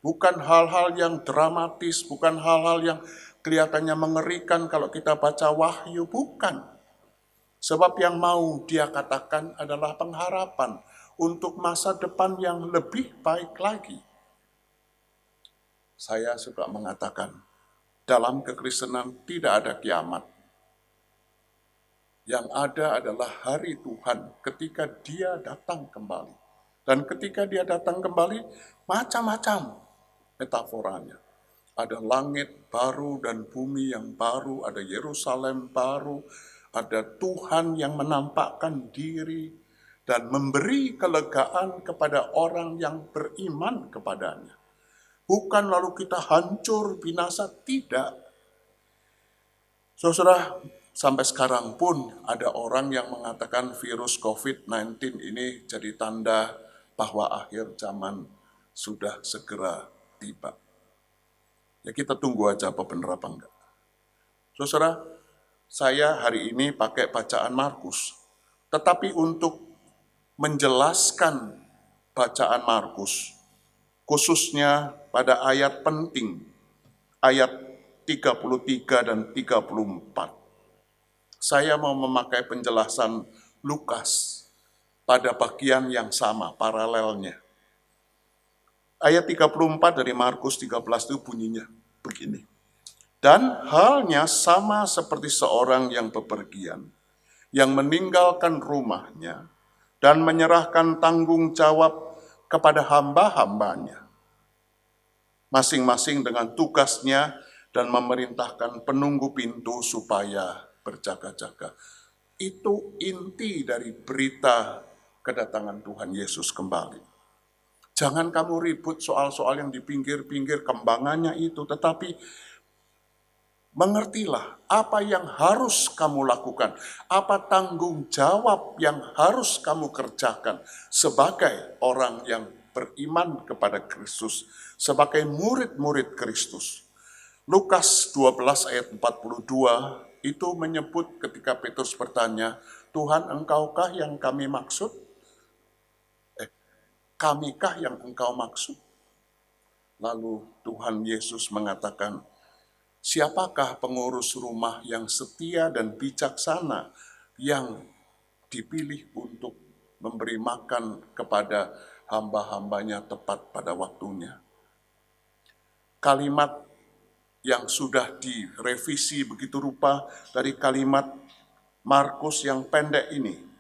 S4: Bukan hal-hal yang dramatis, bukan hal-hal yang kelihatannya mengerikan kalau kita baca Wahyu, bukan. Sebab yang mau dia katakan adalah pengharapan untuk masa depan yang lebih baik lagi. Saya suka mengatakan, dalam kekristenan tidak ada kiamat. Yang ada adalah hari Tuhan ketika dia datang kembali. Dan ketika dia datang kembali, macam-macam metaforanya. Ada langit baru dan bumi yang baru, ada Yerusalem baru, ada Tuhan yang menampakkan diri dan memberi kelegaan kepada orang yang beriman kepadanya. Bukan lalu kita hancur, binasa, tidak. Saudara, sampai sekarang pun ada orang yang mengatakan virus COVID-19 ini jadi tanda bahwa akhir zaman sudah segera tiba. Ya kita tunggu aja apa benar apa enggak. Saudara, saya hari ini pakai bacaan Markus. Tetapi untuk menjelaskan bacaan Markus, khususnya pada ayat penting, ayat 33 dan 34. Saya mau memakai penjelasan Lukas pada bagian yang sama, paralelnya. Ayat 34 dari Markus 13 itu bunyinya begini. Dan halnya sama seperti seorang yang bepergian, yang meninggalkan rumahnya dan menyerahkan tanggung jawab kepada hamba-hambanya. masing-masing dengan tugasnya dan memerintahkan penunggu pintu supaya berjaga-jaga. Itu inti dari berita kedatangan Tuhan Yesus kembali. Jangan kamu ribut soal-soal yang di pinggir-pinggir kembangannya itu, tetapi mengertilah apa yang harus kamu lakukan, apa tanggung jawab yang harus kamu kerjakan sebagai orang yang beriman kepada Kristus, sebagai murid-murid Kristus. Lukas 12 ayat 42 itu menyebut ketika Petrus bertanya, Tuhan, engkaukah yang kami maksud? Kamikah yang engkau maksud? Lalu Tuhan Yesus mengatakan, siapakah pengurus rumah yang setia dan bijaksana yang dipilih untuk memberi makan kepada hamba-hambanya tepat pada waktunya? Kalimat yang sudah direvisi begitu rupa dari kalimat Markus yang pendek ini.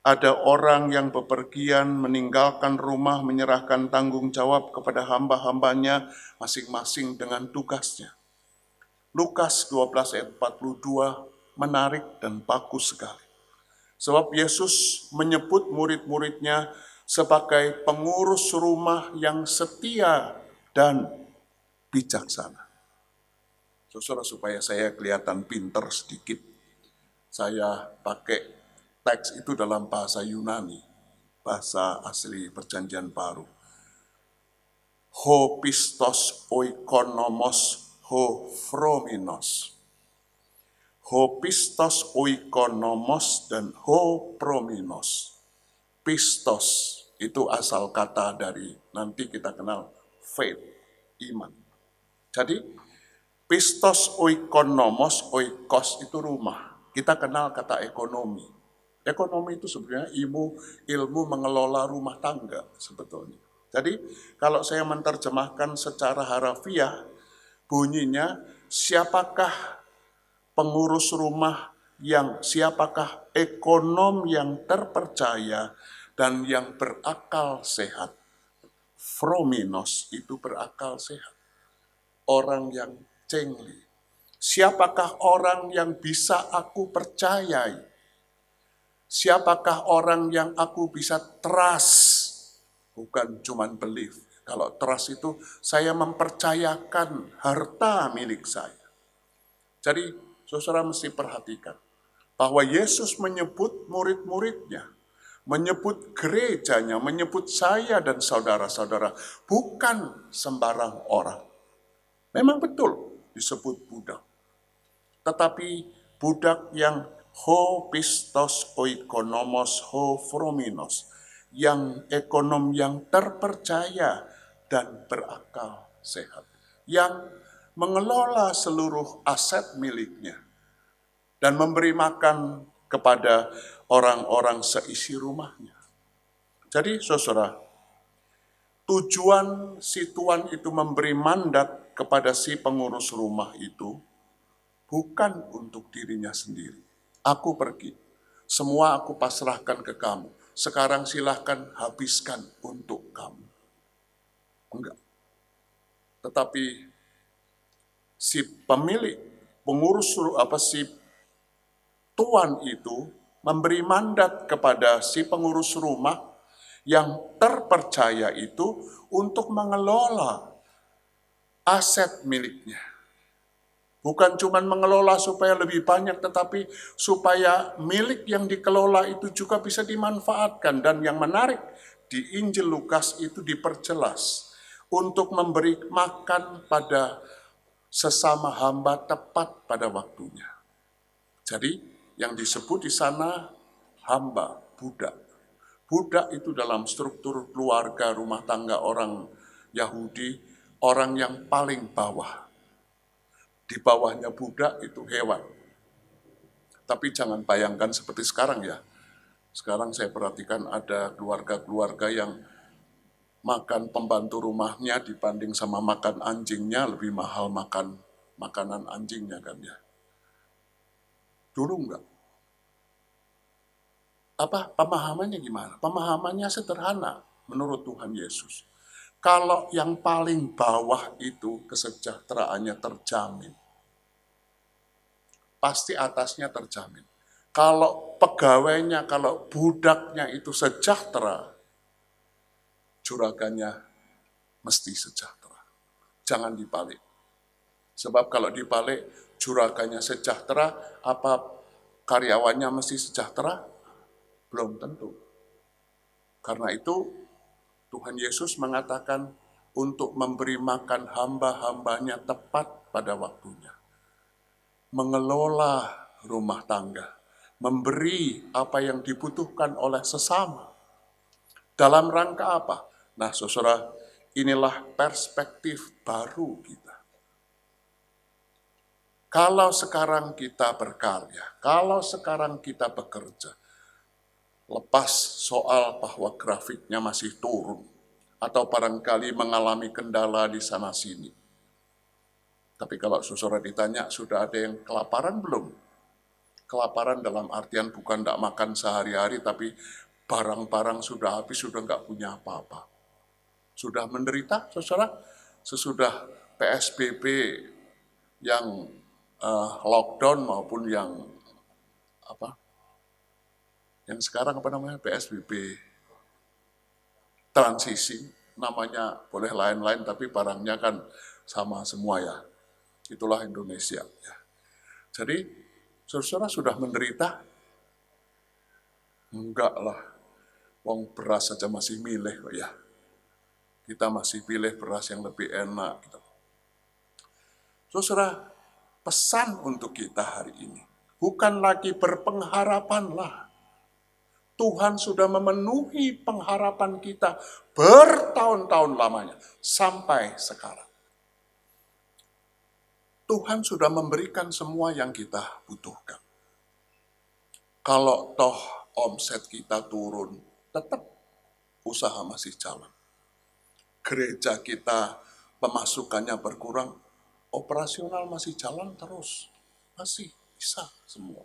S4: Ada orang yang bepergian meninggalkan rumah, menyerahkan tanggung jawab kepada hamba-hambanya masing-masing dengan tugasnya. Lukas 12 ayat 42 menarik dan bagus sekali. Sebab Yesus menyebut murid-muridnya sebagai pengurus rumah yang setia dan bijaksana. Saudara, supaya saya kelihatan pinter sedikit, saya pakai teks itu dalam bahasa Yunani, bahasa asli Perjanjian Baru. Ho pistos oikonomos ho phrominos. Ho pistos oikonomos dan ho phrominos. Pistos itu asal kata dari, nanti kita kenal, faith, iman. Jadi, pistos oikonomos, oikos itu rumah. Kita kenal kata ekonomi. Ekonomi itu sebenarnya ilmu mengelola rumah tangga sebetulnya. Jadi kalau saya menerjemahkan secara harafiah, bunyinya siapakah pengurus rumah siapakah ekonom yang terpercaya dan yang berakal sehat. Phrominos itu berakal sehat. Orang yang cengli. Siapakah orang yang bisa aku percayai? Siapakah orang yang aku bisa trust? Bukan cuman believe. Kalau trust itu saya mempercayakan harta milik saya. Jadi saudara mesti perhatikan bahwa Yesus menyebut murid-muridnya, menyebut gerejanya, menyebut saya dan saudara-saudara, bukan sembarang orang. Memang betul disebut budak. Tetapi budak yang ho pistos oikonomos ho phrominos, yang ekonom yang terpercaya dan berakal sehat, yang mengelola seluruh aset miliknya dan memberi makan kepada orang-orang seisi rumahnya. Jadi saudara, tujuan si tuan itu memberi mandat kepada si pengurus rumah itu bukan untuk dirinya sendiri. Aku pergi, semua aku pasrahkan ke kamu. Sekarang silahkan habiskan untuk kamu. Enggak. Tetapi si pemilik, si tuan itu memberi mandat kepada si pengurus rumah yang terpercaya itu untuk mengelola aset miliknya. Bukan cuma mengelola supaya lebih banyak, tetapi supaya milik yang dikelola itu juga bisa dimanfaatkan. Dan yang menarik, di Injil Lukas itu diperjelas untuk memberi makan pada sesama hamba tepat pada waktunya. Jadi yang disebut di sana hamba, budak. Budak itu dalam struktur keluarga rumah tangga orang Yahudi, orang yang paling bawah. Di bawahnya budak itu hewan. Tapi jangan bayangkan seperti sekarang ya. Sekarang saya perhatikan ada keluarga-keluarga yang makan pembantu rumahnya dibanding sama makan anjingnya, lebih mahal makan makanan anjingnya kan ya. Dulu enggak. Pemahamannya gimana? Pemahamannya sederhana menurut Tuhan Yesus. Kalau yang paling bawah itu kesejahteraannya terjamin, pasti atasnya terjamin. Kalau pegawainya, kalau budaknya itu sejahtera, juragannya mesti sejahtera. Jangan dibalik. Sebab kalau dibalik, juragannya sejahtera, apa karyawannya mesti sejahtera? Belum tentu. Karena itu, Tuhan Yesus mengatakan untuk memberi makan hamba-hambanya tepat pada waktunya. Mengelola rumah tangga, memberi apa yang dibutuhkan oleh sesama. Dalam rangka apa? Nah, saudara, inilah perspektif baru kita. Kalau sekarang kita berkarya, kalau sekarang kita bekerja, lepas soal bahwa grafiknya masih turun, atau barangkali mengalami kendala di sana-sini. Tapi kalau saudara ditanya, sudah ada yang kelaparan belum? Kelaparan dalam artian bukan tidak makan sehari-hari, tapi barang-barang sudah habis, sudah nggak punya apa-apa. Sudah menderita, saudara? Sesudah PSBB yang lockdown maupun yang sekarang PSBB transisi, namanya boleh lain-lain tapi barangnya kan sama semua ya. Itulah Indonesia ya. Jadi saudara sudah menderita? Enggak lah, wong beras saja masih milih kok ya. Kita masih pilih beras yang lebih enak gitu. Saudara, pesan untuk kita hari ini bukan lagi berpengharapanlah. Tuhan sudah memenuhi pengharapan kita bertahun-tahun lamanya sampai sekarang. Tuhan sudah memberikan semua yang kita butuhkan. Kalau toh omset kita turun, tetap usaha masih jalan. Gereja kita pemasukannya berkurang, operasional masih jalan terus. Masih bisa semua.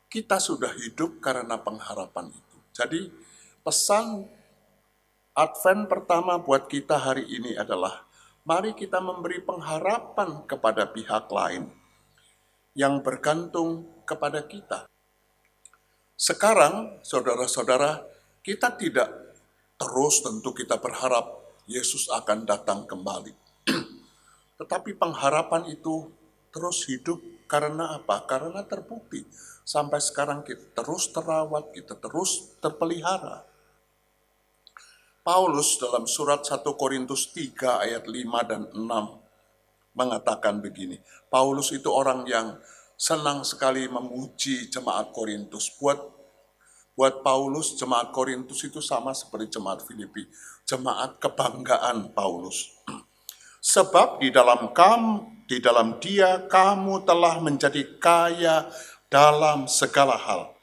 S4: Kita sudah hidup karena pengharapan itu. Jadi pesan Advent pertama buat kita hari ini adalah mari kita memberi pengharapan kepada pihak lain yang bergantung kepada kita. Sekarang, saudara-saudara, kita tidak terus tentu kita berharap Yesus akan datang kembali. Tetapi pengharapan itu terus hidup karena apa? Karena terbukti. Sampai sekarang kita terus terawat, kita terus terpelihara. Paulus dalam surat 1 Korintus 3 ayat 5 dan 6 mengatakan begini. Paulus itu orang yang senang sekali memuji jemaat Korintus. Buat Paulus, jemaat Korintus itu sama seperti jemaat Filipi. Jemaat kebanggaan Paulus. Sebab di dalam dia kamu telah menjadi kaya dalam segala hal.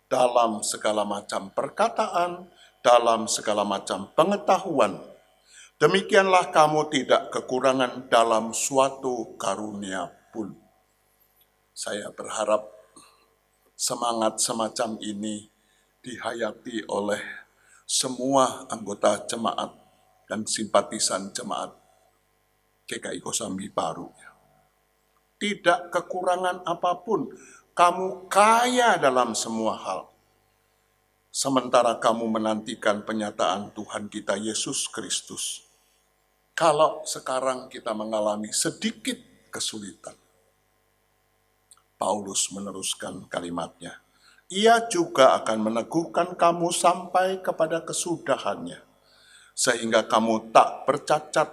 S4: Dalam segala macam perkataan, dalam segala macam pengetahuan. Demikianlah kamu tidak kekurangan dalam suatu karunia pun. Saya berharap semangat semacam ini dihayati oleh semua anggota jemaat dan simpatisan jemaat GKI Kosambi Baru. Tidak kekurangan apapun, kamu kaya dalam semua hal. Sementara kamu menantikan penyataan Tuhan kita Yesus Kristus. Kalau sekarang kita mengalami sedikit kesulitan, Paulus meneruskan kalimatnya. Ia juga akan meneguhkan kamu sampai kepada kesudahannya, sehingga kamu tak bercacat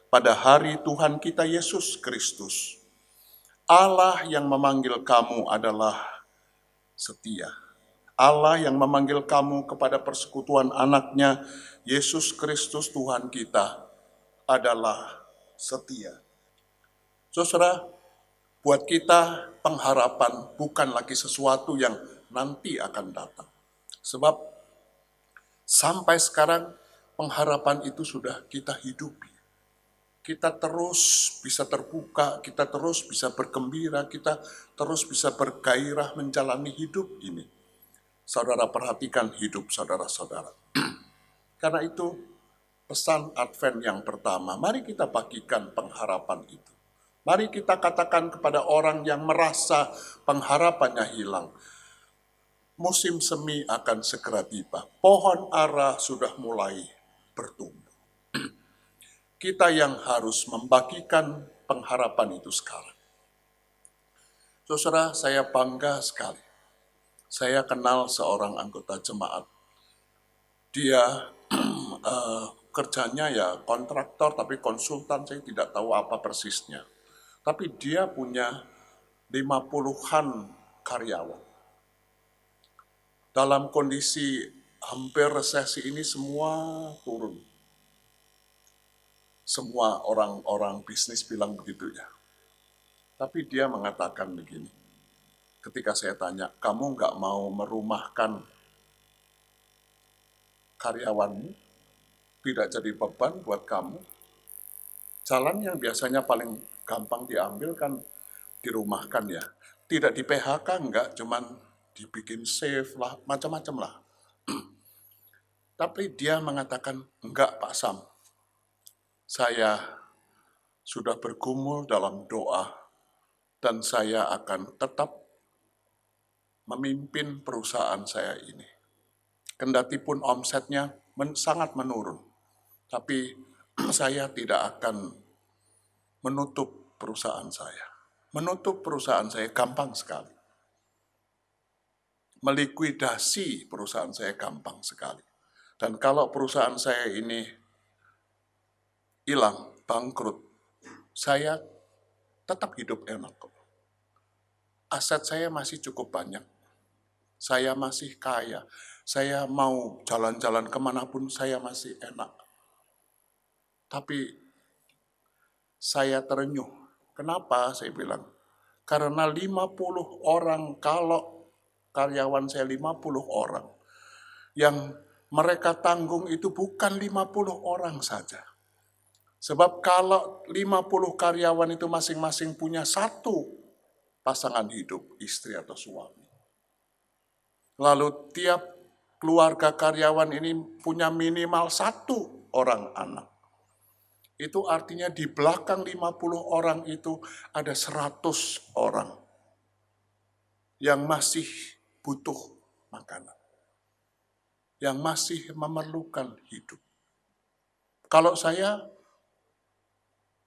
S4: pada hari Tuhan kita Yesus Kristus. Allah yang memanggil kamu adalah setia. Allah yang memanggil kamu kepada persekutuan anaknya, Yesus Kristus Tuhan kita, adalah setia. Saudara, buat kita pengharapan bukan lagi sesuatu yang nanti akan datang. Sebab sampai sekarang pengharapan itu sudah kita hidupi. Kita terus bisa terbuka, kita terus bisa bergembira, kita terus bisa bergairah menjalani hidup ini. Saudara perhatikan hidup saudara-saudara. Karena itu pesan Advent yang pertama, mari kita bagikan pengharapan itu. Mari kita katakan kepada orang yang merasa pengharapannya hilang, musim semi akan segera tiba. Pohon ara sudah mulai bertumbuh. Kita yang harus membagikan pengharapan itu sekarang. Saudara, saya bangga sekali. Saya kenal seorang anggota jemaat. Dia kerjanya ya kontraktor tapi konsultan, saya tidak tahu apa persisnya. Tapi dia punya 50-an karyawan. Dalam kondisi hampir resesi ini semua turun. Semua orang-orang bisnis bilang begitu ya. Tapi dia mengatakan begini, ketika saya tanya, kamu nggak mau merumahkan karyawanmu, tidak jadi beban buat kamu? Jalan yang biasanya paling gampang diambil kan dirumahkan ya. Tidak di PHK enggak, cuman dibikin safe lah, macam-macam lah. Tapi dia mengatakan, enggak Pak Sam, saya sudah bergumul dalam doa dan saya akan tetap memimpin perusahaan saya ini. Kendati pun omsetnya sangat menurun, tapi saya tidak akan menutup perusahaan saya. Menutup perusahaan saya gampang sekali. Melikuidasi perusahaan saya gampang sekali. Dan kalau perusahaan saya ini hilang, bangkrut, saya tetap hidup enak kok. Aset saya masih cukup banyak. Saya masih kaya. Saya mau jalan-jalan kemanapun saya masih enak. Tapi saya terenyuh. Kenapa? Saya bilang. Karena 50 orang, kalau karyawan saya 50 orang, yang mereka tanggung itu bukan 50 orang saja. Sebab kalau 50 karyawan itu masing-masing punya satu pasangan hidup, istri atau suami. Lalu tiap keluarga karyawan ini punya minimal satu orang anak. Itu artinya di belakang 50 orang itu ada 100 orang yang masih butuh makanan. Yang masih memerlukan hidup. Kalau saya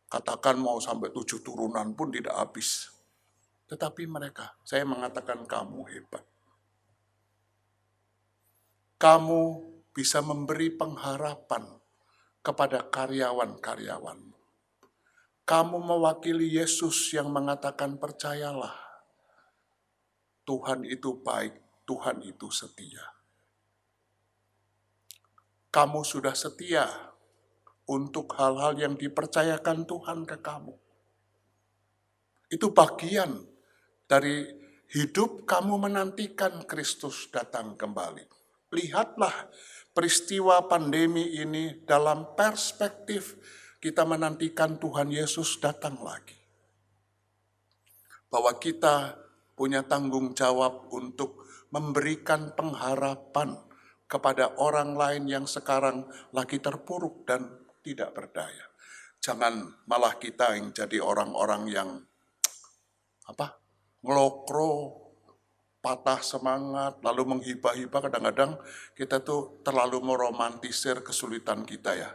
S4: katakan mau sampai 7 turunan pun tidak habis. Tetapi mereka, saya mengatakan kamu hebat. Kamu bisa memberi pengharapan kepada karyawan-karyawanmu. Kamu mewakili Yesus yang mengatakan percayalah, Tuhan itu baik, Tuhan itu setia. Kamu sudah setia untuk hal-hal yang dipercayakan Tuhan ke kamu. Itu bagian dari hidup kamu menantikan Kristus datang kembali. Lihatlah peristiwa pandemi ini dalam perspektif kita menantikan Tuhan Yesus datang lagi. Bahwa kita punya tanggung jawab untuk memberikan pengharapan kepada orang lain yang sekarang lagi terpuruk dan tidak berdaya. Jangan malah kita yang jadi orang-orang yang ngelokro, patah semangat, lalu menghibah-hibah. Kadang-kadang kita tuh terlalu meromantisir kesulitan kita ya.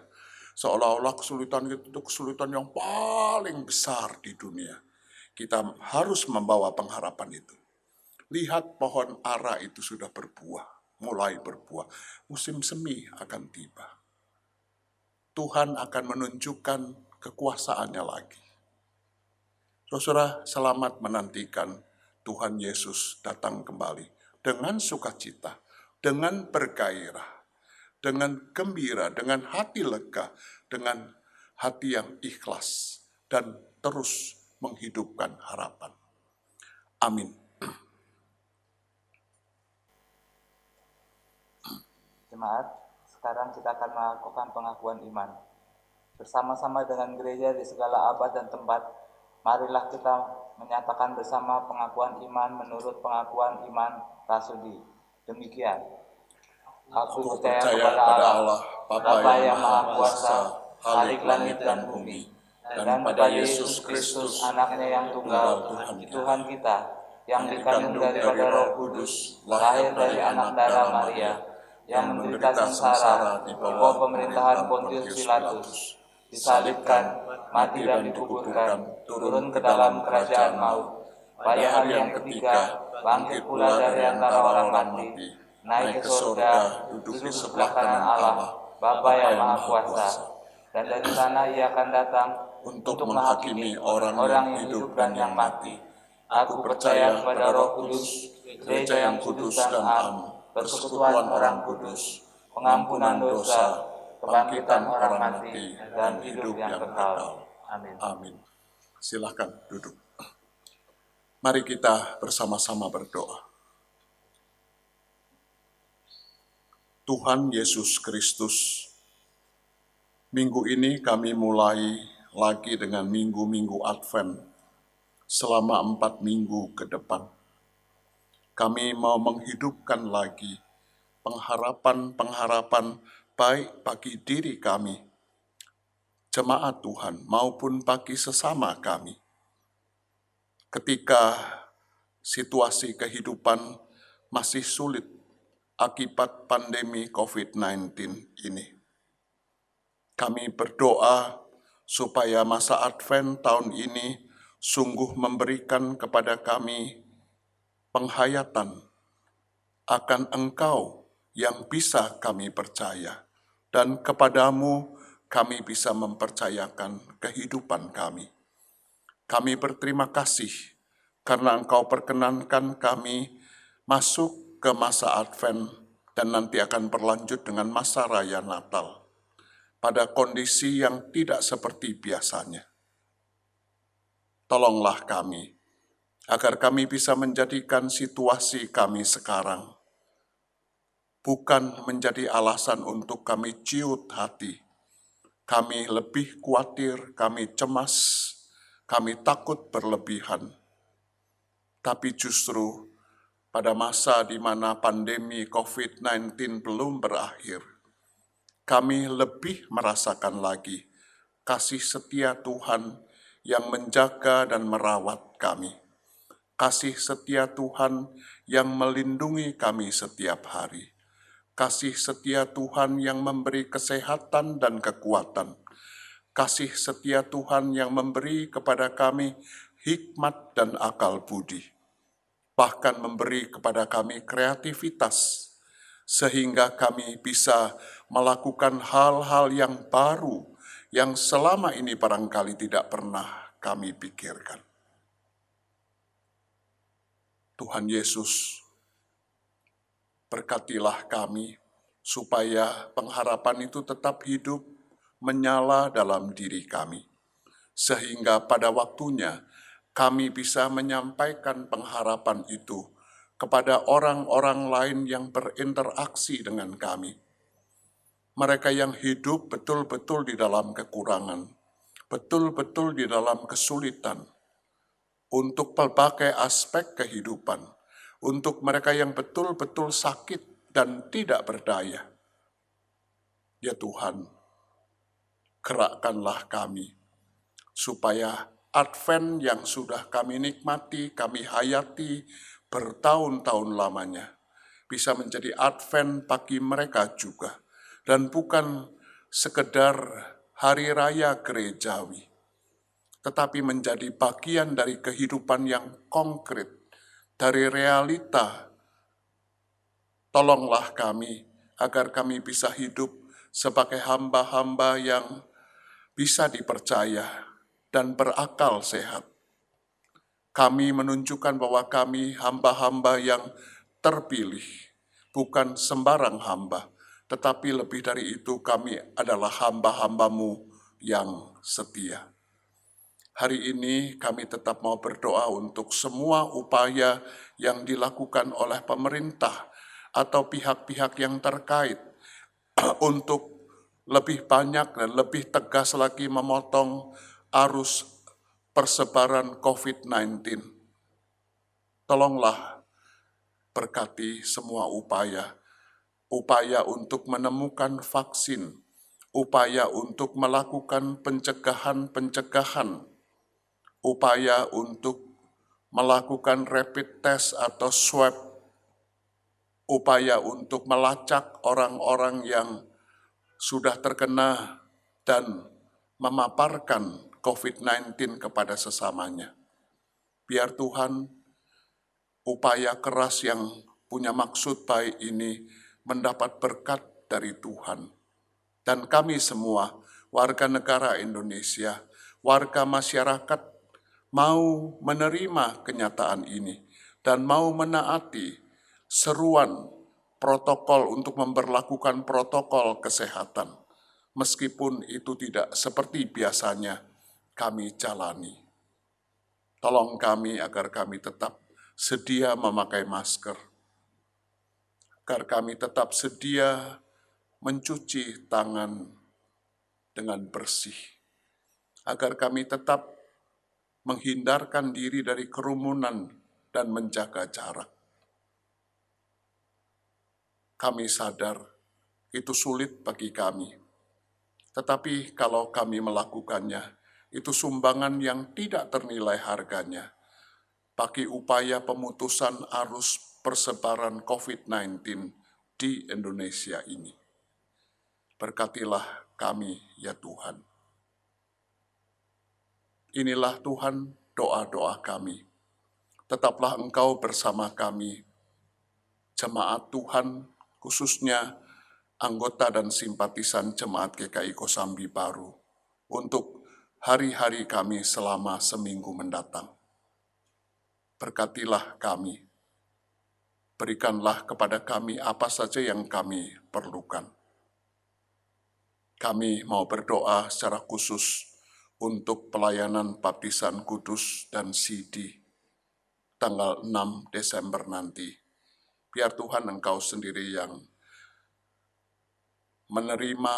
S4: Seolah-olah kesulitan itu kesulitan yang paling besar di dunia. Kita harus membawa pengharapan itu. Lihat pohon ara itu sudah berbuah, mulai berbuah. Musim semi akan tiba. Tuhan akan menunjukkan kekuasaannya lagi. Saudara, selamat menantikan Tuhan Yesus datang kembali dengan sukacita, dengan bergairah, dengan gembira, dengan hati lega, dengan hati yang ikhlas, dan terus menghidupkan harapan. Amin.
S6: Jemaat, sekarang kita akan melakukan pengakuan iman. Bersama-sama dengan gereja di segala abad dan tempat, marilah kita menyatakan bersama pengakuan iman menurut pengakuan iman Rasudi. Demikian, aku percaya kepada Allah, Bapa yang Maha Kuasa, Khalik langit dan bumi, dan pada Yesus Kristus, anaknya yang tunggal, Tuhan kita, yang dikandung daripada Roh Kudus, lahir dari anak darah Maria, yang menderita sengsara di bawah pemerintahan Pontius Pilatus, disalibkan, mati dan dikuburkan, turun ke dalam kerajaan maut, pada hari yang ketiga, bangkit pula dari antara orang mati, naik ke surga, duduk di sebelah kanan Allah, Bapa yang Maha Kuasa, dan dari sana Ia akan datang untuk menghakimi orang yang hidup dan yang mati. Aku percaya kepada Roh Kudus, gereja yang kudus dan am, persekutuan orang kudus, pengampunan dosa, kebangkitan orang mati, dan hidup yang kekal. Amin.
S4: Amin. Silakan duduk. Mari kita bersama-sama berdoa. Tuhan Yesus Kristus, minggu ini kami mulai lagi dengan minggu-minggu Advent selama 4 minggu ke depan. Kami mau menghidupkan lagi pengharapan-pengharapan baik bagi diri kami, jemaat Tuhan, maupun bagi sesama kami. Ketika situasi kehidupan masih sulit akibat pandemi COVID-19 ini, kami berdoa supaya masa Advent tahun ini sungguh memberikan kepada kami penghayatan akan Engkau yang bisa kami percaya, dan kepadamu kami bisa mempercayakan kehidupan kami. Kami berterima kasih karena Engkau perkenankan kami masuk ke masa Advent dan nanti akan berlanjut dengan masa raya Natal pada kondisi yang tidak seperti biasanya. Tolonglah kami agar kami bisa menjadikan situasi kami sekarang bukan menjadi alasan untuk kami ciut hati, kami lebih khawatir, kami cemas, kami takut berlebihan. Tapi justru pada masa di mana pandemi COVID-19 belum berakhir, kami lebih merasakan lagi kasih setia Tuhan yang menjaga dan merawat kami. Kasih setia Tuhan yang melindungi kami setiap hari. Kasih setia Tuhan yang memberi kesehatan dan kekuatan. Kasih setia Tuhan yang memberi kepada kami hikmat dan akal budi. Bahkan memberi kepada kami kreativitas, sehingga kami bisa melakukan hal-hal yang baru yang selama ini barangkali tidak pernah kami pikirkan. Tuhan Yesus, berkatilah kami supaya pengharapan itu tetap hidup menyala dalam diri kami, sehingga pada waktunya kami bisa menyampaikan pengharapan itu kepada orang-orang lain yang berinteraksi dengan kami. Mereka yang hidup betul-betul di dalam kekurangan, betul-betul di dalam kesulitan, untuk berbagai aspek kehidupan, untuk mereka yang betul-betul sakit dan tidak berdaya. Ya Tuhan, gerakkanlah kami, supaya Advent yang sudah kami nikmati, kami hayati bertahun-tahun lamanya, bisa menjadi Advent bagi mereka juga, dan bukan sekedar hari raya gerejawi, tetapi menjadi bagian dari kehidupan yang konkret, dari realita. Tolonglah kami, agar kami bisa hidup sebagai hamba-hamba yang bisa dipercaya dan berakal sehat. Kami menunjukkan bahwa kami hamba-hamba yang terpilih, bukan sembarang hamba, tetapi lebih dari itu kami adalah hamba-hambamu yang setia. Hari ini kami tetap mau berdoa untuk semua upaya yang dilakukan oleh pemerintah atau pihak-pihak yang terkait untuk lebih banyak dan lebih tegas lagi memotong arus persebaran COVID-19. Tolonglah berkati semua upaya upaya untuk menemukan vaksin, upaya untuk melakukan pencegahan, upaya untuk melakukan rapid test atau swab, upaya untuk melacak orang-orang yang sudah terkena dan memaparkan COVID-19 kepada sesamanya. Biar Tuhan, upaya keras yang punya maksud baik ini mendapat berkat dari Tuhan. Dan kami semua, warga negara Indonesia, warga masyarakat, mau menerima kenyataan ini dan mau menaati seruan protokol untuk memberlakukan protokol kesehatan, meskipun itu tidak seperti biasanya kami jalani. Tolong kami agar kami tetap sedia memakai masker, agar kami tetap sedia mencuci tangan dengan bersih, agar kami tetap menghindarkan diri dari kerumunan dan menjaga jarak. Kami sadar itu sulit bagi kami, tetapi kalau kami melakukannya, itu sumbangan yang tidak ternilai harganya bagi upaya pemutusan arus persebaran COVID-19 di Indonesia ini. Berkatilah kami, ya Tuhan. Inilah Tuhan doa-doa kami. Tetaplah Engkau bersama kami, jemaat Tuhan, khususnya anggota dan simpatisan jemaat GKI Kosambi Baru, untuk hari-hari kami selama seminggu mendatang. Berkatilah kami, berikanlah kepada kami apa saja yang kami perlukan. Kami mau berdoa secara khusus untuk pelayanan baptisan kudus dan CD tanggal 6 Desember nanti. Biar Tuhan Engkau sendiri yang menerima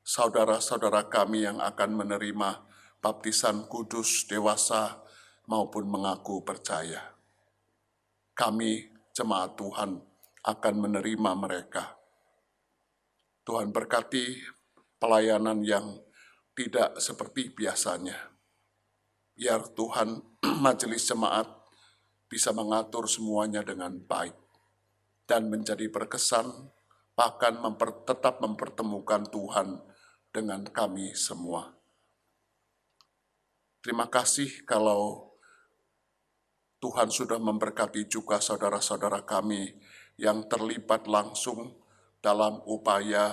S4: saudara-saudara kami yang akan menerima baptisan kudus dewasa maupun mengaku percaya. Kami, jemaat Tuhan, akan menerima mereka. Tuhan berkati pelayanan yang tidak seperti biasanya. Biar Tuhan majelis jemaat bisa mengatur semuanya dengan baik dan menjadi berkesan, bahkan tetap mempertemukan Tuhan dengan kami semua. Terima kasih kalau Tuhan sudah memberkati juga saudara-saudara kami yang terlibat langsung dalam upaya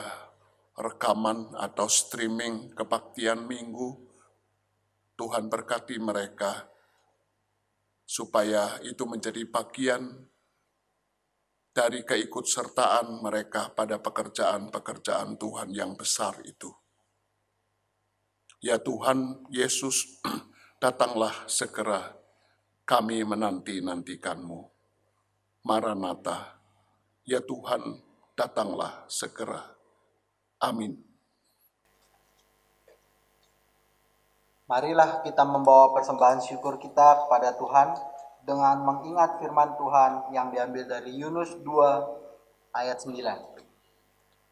S4: rekaman atau streaming kebaktian minggu. Tuhan berkati mereka supaya itu menjadi bagian dari keikutsertaan mereka pada pekerjaan-pekerjaan Tuhan yang besar itu. Ya Tuhan Yesus, datanglah segera, kami menanti-nantikan-Mu. Maranatha, ya Tuhan, datanglah segera. Amin.
S5: Marilah kita membawa persembahan syukur kita kepada Tuhan dengan mengingat firman Tuhan yang diambil dari Yunus 2 ayat 9.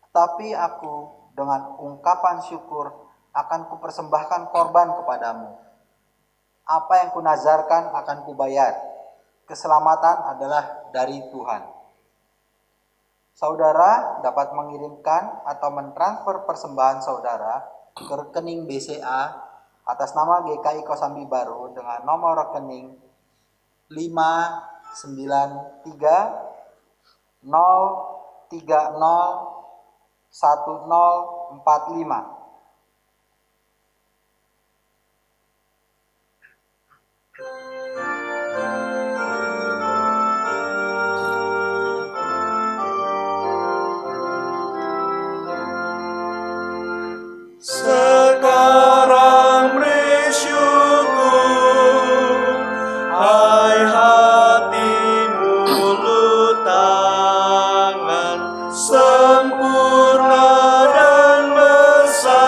S5: Tetapi aku dengan ungkapan syukur akan kupersembahkan korban kepadamu. Apa yang kunazarkan akan kubayar. Keselamatan adalah dari Tuhan. Saudara dapat mengirimkan atau mentransfer persembahan saudara ke rekening BCA atas nama GKI Kosambi Baru dengan nomor rekening 593 030 1045.
S2: Sekarang beri syukur, hai hati mulut tangan, sempurna dan besar.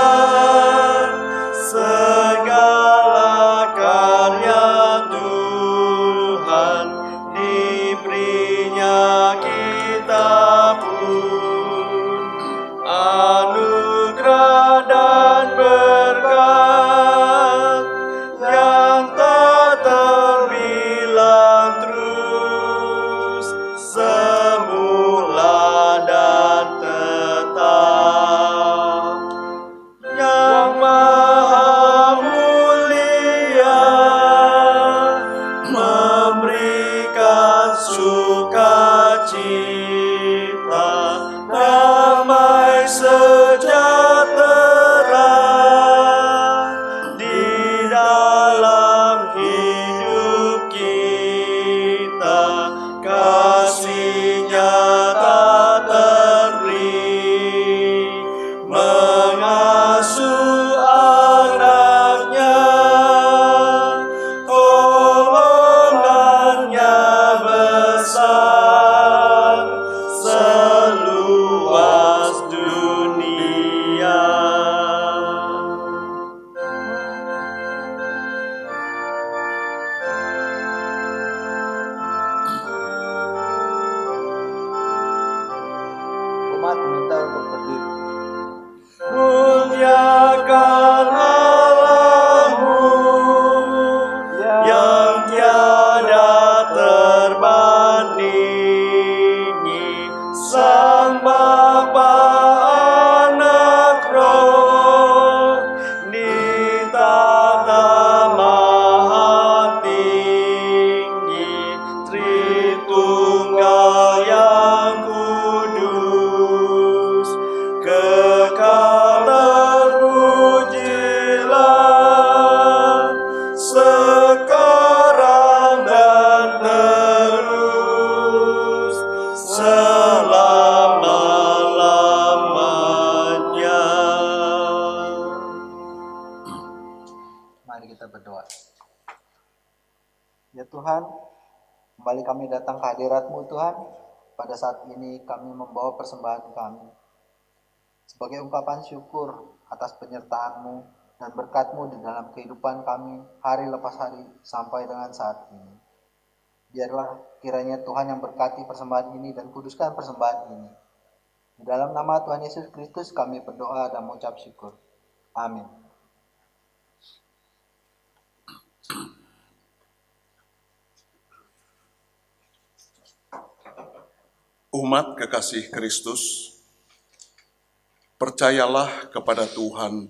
S2: kita, damai sejahtera di dalam hidup kita, kasih-Nya tak terberi, mengasuh anak-Nya, tolongan-Nya besar seluas dunia.
S5: Umat minta untuk berdiri.
S2: Muliakan Allahmu yang tiada terbandingi, Sang Bapa Anak Roh, di tata maha tinggi, Tritunggal yang kudus, kekal terpujilah sekarang dan terus selama-lamanya.
S5: Mari kita berdoa. Ya Tuhan, kembali kami datang ke hadirat-Mu Tuhan. Pada saat ini kami membawa persembahan kami sebagai ungkapan syukur atas penyertaan-Mu dan berkat-Mu di dalam kehidupan kami hari lepas hari sampai dengan saat ini. Biarlah kiranya Tuhan yang berkati persembahan ini dan kuduskan persembahan ini. Di dalam nama Tuhan Yesus Kristus kami berdoa dan mengucap syukur. Amin.
S4: Umat kekasih Kristus, percayalah kepada Tuhan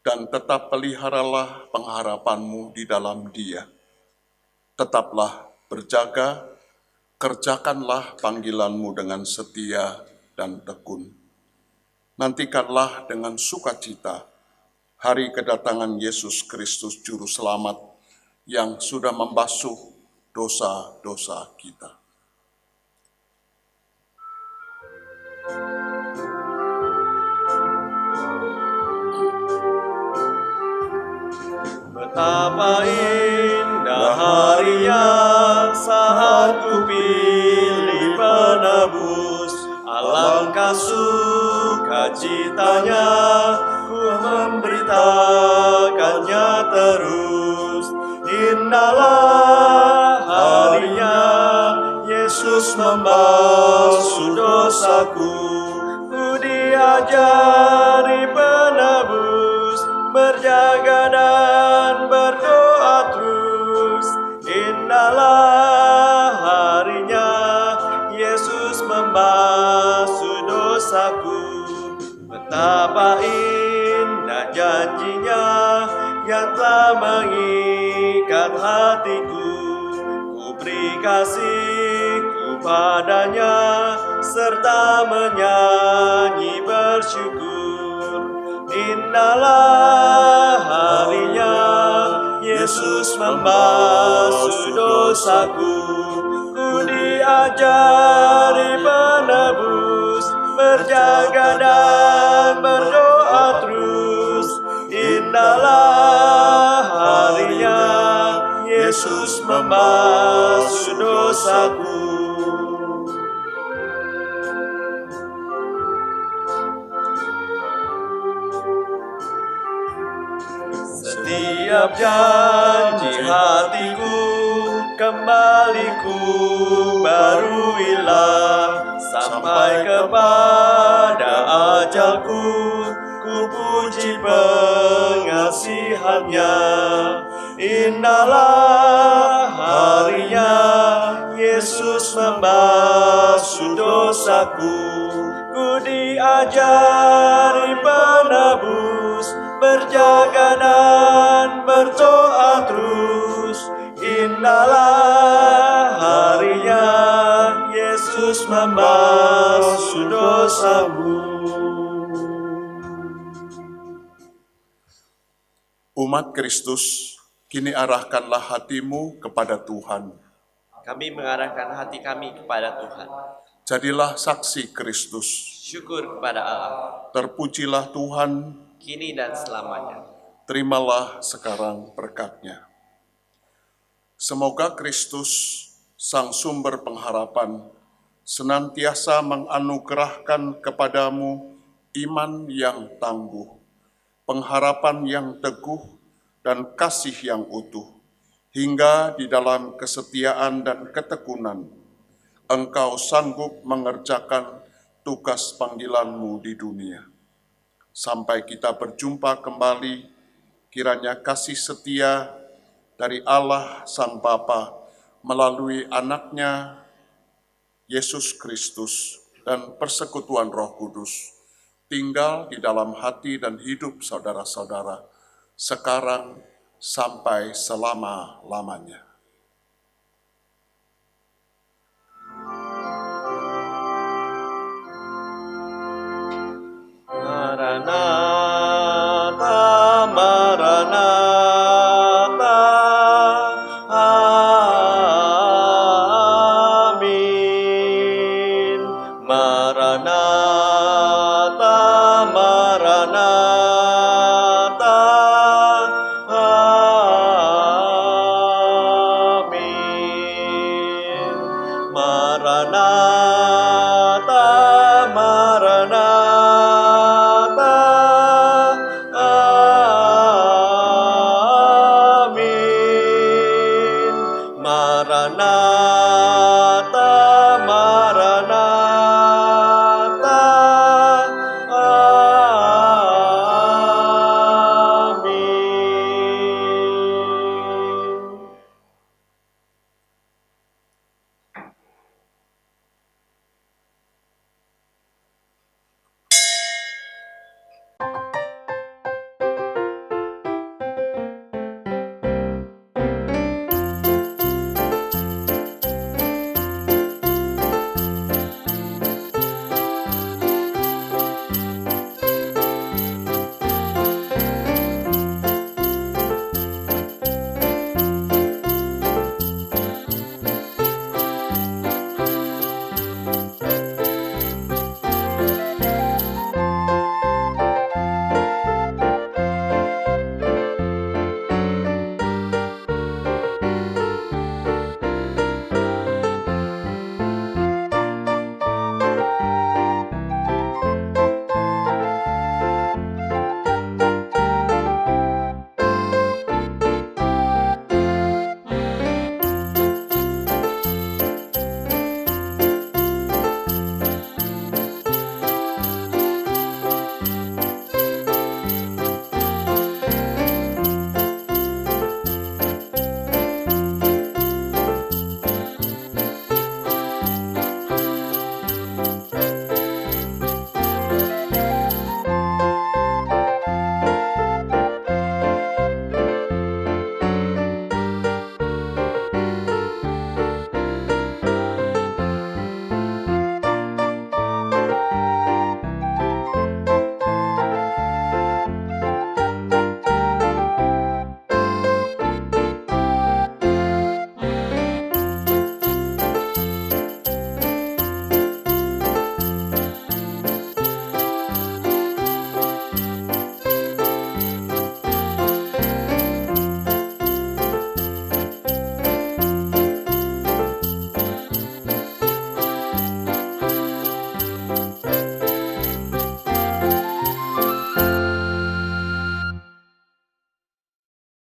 S4: dan tetap peliharalah pengharapanmu di dalam Dia. Tetaplah berjaga, kerjakanlah panggilanmu dengan setia dan tekun. Nantikanlah dengan sukacita hari kedatangan Yesus Kristus Juru Selamat yang sudah membasuh dosa-dosa kita.
S2: Betapa indah harinya saat ku pilih penebus, alangkah sukacitanya ku memberitakannya terus. Indahlah harinya Yesus membasuh dosaku, ku diajari penebus, berjaga dan berdoa terus. Indahlah harinya Yesus membasuh dosaku, betapa indah janjinya yang telah mengikat hatiku. Ku beri kasihku padanya serta menyanyi bersyukur. Indahlah harinya Yesus membasuh dosaku, ku diajari penebus, berjaga dan berdoa terus. Indahlah harinya Yesus membasuh dosaku. Setiap janji hatiku kembali ku baruilah, sampai kepada ajalku ku puji pengasihannya. Indahlah harinya Yesus membasuh dosaku, ku diajari penebus, berjaga dan berdoa terus. Indahlah harinya Yesus Yesus membasuh dosamu.
S4: Umat Kristus, kini arahkanlah hatimu kepada Tuhan.
S2: Kami mengarahkan hati kami kepada Tuhan.
S4: Jadilah saksi Kristus.
S2: Syukur kepada Allah,
S4: Terpujilah Tuhan,
S2: kini dan selamanya.
S4: terimalah sekarang berkat-Nya. Semoga Kristus, Sang Sumber Pengharapan, senantiasa menganugerahkan kepadamu iman yang tangguh, pengharapan yang teguh, dan kasih yang utuh, hingga di dalam kesetiaan dan ketekunan, engkau sanggup mengerjakan tugas panggilanmu di dunia. Sampai kita berjumpa kembali, kiranya kasih setia dari Allah Sang Bapa melalui anaknya Yesus Kristus dan persekutuan Roh Kudus tinggal di dalam hati dan hidup saudara-saudara sekarang sampai selama-lamanya.
S2: Maranatha, Maranatha, amin. Maranatha, Maranatha, amin. Maranatha.